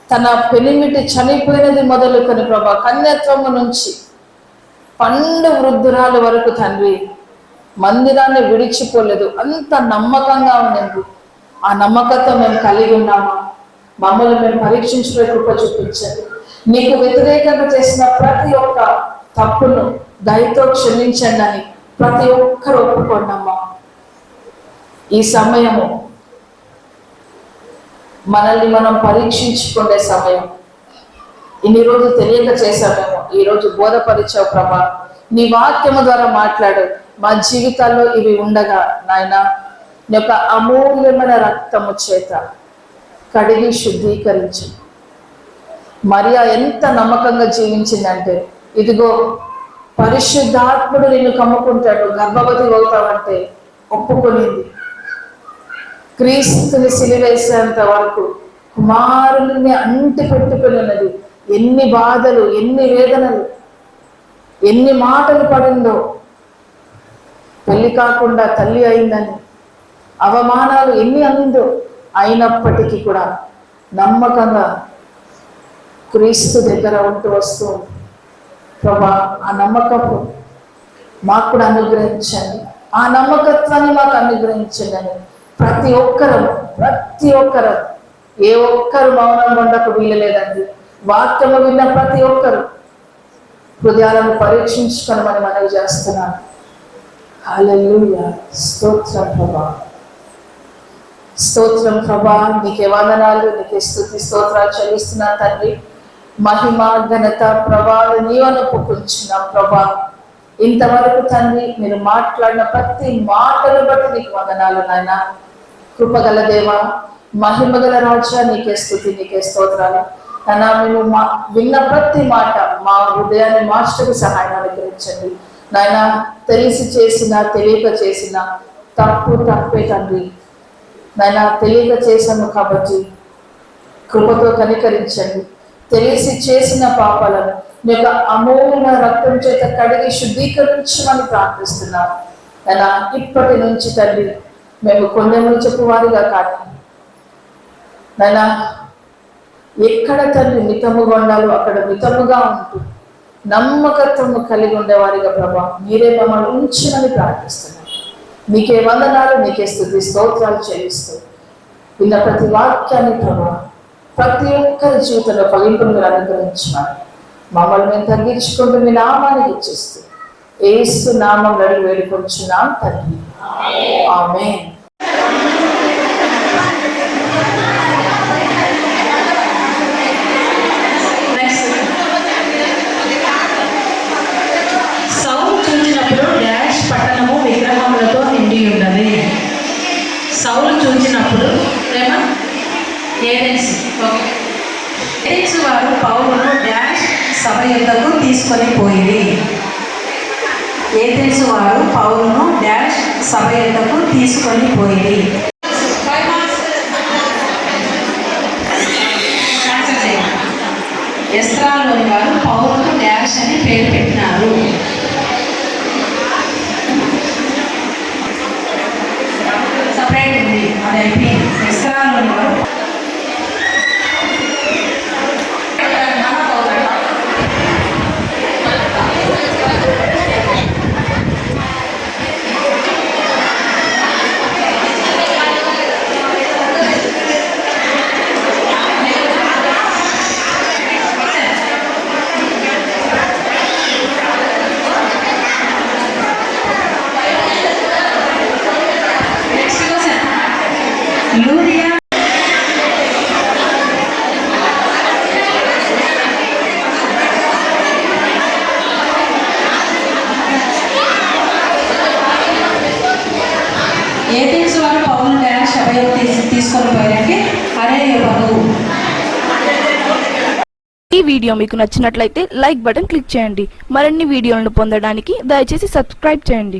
తన పెనిమిటి చనిపోయినది మొదలుకొని ప్రభా కన్యత్వము నుంచి పండు వృద్ధురాలు వరకు తండ్రి మందిరాన్ని విడిచిపోలేదు. అంత నమ్మకంగా ఉన్నది. ఆ నమ్మకత్వం మేము కలిగి ఉన్నామా? మమ్మల్ని మేము పరీక్షించుకునే కృప చూపించండి. నీకు వ్యతిరేకంగా చేసిన ప్రతి ఒక్క తప్పును దయతో క్షమించండి అని ప్రతి ఒక్కరు ఒప్పుకోండమ్మా. ఈ సమయము మనల్ని మనం పరీక్షించుకునే సమయం. ఇన్ని రోజులు తెలియక చేశామేమో, ఈరోజు బోధపరిచావు ప్రభా. నీ వాక్యము ద్వారా మాట్లాడు. మా జీవితాల్లో ఇవి ఉండగా నాయన నీ యొక్క అమూల్యమైన రక్తము చేత కడిగి శుద్ధీకరించు. మరియా ఎంత నమ్మకంగా జీవించిందంటే, ఇదిగో పరిశుద్ధాత్ముడు నిన్ను కమ్ముకుంటాడు, గర్భవతి అవుతావంటే ఒప్పుకొనింది. క్రీస్తుని సిలివేసేంత వరకు కుమారుని అంటి పెట్టుకుని ఉన్నది. ఎన్ని బాధలు, ఎన్ని వేదనలు, ఎన్ని మాటలు పడిందో. పెళ్లి కాకుండా తల్లి అయిందని అవమానాలు ఎన్ని అందిందో. అయినప్పటికీ కూడా నమ్మకంగా క్రీస్తు దగ్గర ఉంటూ వస్తూ ప్రభా ఆ నమ్మకపు మాకు కూడా అనుగ్రహించండి, ఆ నమ్మకత్వాన్ని మాకు అనుగ్రహించండి అని ప్రతి ఒక్కరు ఏ ఒక్కరు మౌనం ఉండకు వీలలేదండి. వాక్యము విన్న ప్రతి ఒక్కరు హృదయాలను పరీక్షించుకోనమని మనవి చేస్తున్నాను. హల్లెలూయా. స్తోత్రం ప్రభా, స్తోత్రం ప్రభా. నీకే వందనాలు, నీకే స్తుతి స్తోత్రాలు చెల్లిస్తున్నాను తండ్రి. మహిమ ఘనత ప్రభావాలు నీవను ఒప్పుకుంటున్నాం ప్రభా. ఇంతవరకు తండ్రి మీరు మాట్లాడిన ప్రతి మాటను బట్టి నీకు వందనాలు నాయన. కృపగల దేవ, మహిమగల రాజా, నీకే స్తుతి, నీకే స్తోత్రాలు. మేము విన్న ప్రతి మాట మా హృదయాన్ని మార్చకు సహాయం అనుగ్రహించండి. నాయన తెలిసి చేసిన తెలియక చేసిన తప్పే తండ్రి. నాయన తెలియక చేశాను కాబట్టి కృపతో కనికరించండి. తెలిసి చేసిన పాపాలను మీ యొక్క అమూల్య రక్తం చేత కడిగి శుద్ధీకరించమని ప్రార్థిస్తున్నాను. నాయన ఇప్పటి నుంచి తండ్రి మేము కొందెములు చెప్పువారిగా కాదు నాయన, ఎక్కడ తండ్రి మితముగా ఉండాలో అక్కడ మితముగా ఉంటూ నమ్మకత్వము కలిగి ఉండేవారిగా ప్రభా మీరే మమ్మల్ని ఉంచమని ప్రార్థిస్తున్నాను. నీకే వందనాలు, నీకే స్తుతి స్తోత్రాలు చెల్లిస్తూ విన్న ప్రతి వాక్యాన్ని ప్రభా ప్రతి ఒక్కరి జీవితంలో ఫలింపును మీరు అనుగ్రహించమని మమ్మల్ని మేము తగ్గించుకుంటూ మీ నామాన్ని హెచ్చిస్తూ యేసు నామం అడిగి వేడుకొంచున్నాం తండ్రి. ఆమేన్. సౌలు చూచినప్పుడు డాష్ పట్టణము విగ్రహములతో నిండి ఉన్నది. సౌలు చూచినప్పుడు ఏడెన్స్ వారు పౌలును డాష్ సభ యొద్దకు తీసుకొని పోయింది. ఏథెన్సు వారు పౌలును డాష్ సభ యొద్దకు తీసుకొని పోయింది. ఎస్రాలోని వారు పౌలును డాష్ అని పేరు పెట్టినారు. సపరేట్ ఉంది, అది అయిపోయింది. ఎస్రాలోని వారు లూరియా ఏథెన్స్ వారు పౌలు డాష్ అభయం తీసుకొని పోయారంటే అరే బాబు. ఈ వీడియో మీకు నచ్చినట్లయితే లైక్ బటన్ క్లిక్ చేయండి. మరిన్ని వీడియోలను పొందడానికి దయచేసి సబ్స్క్రైబ్ చేయండి.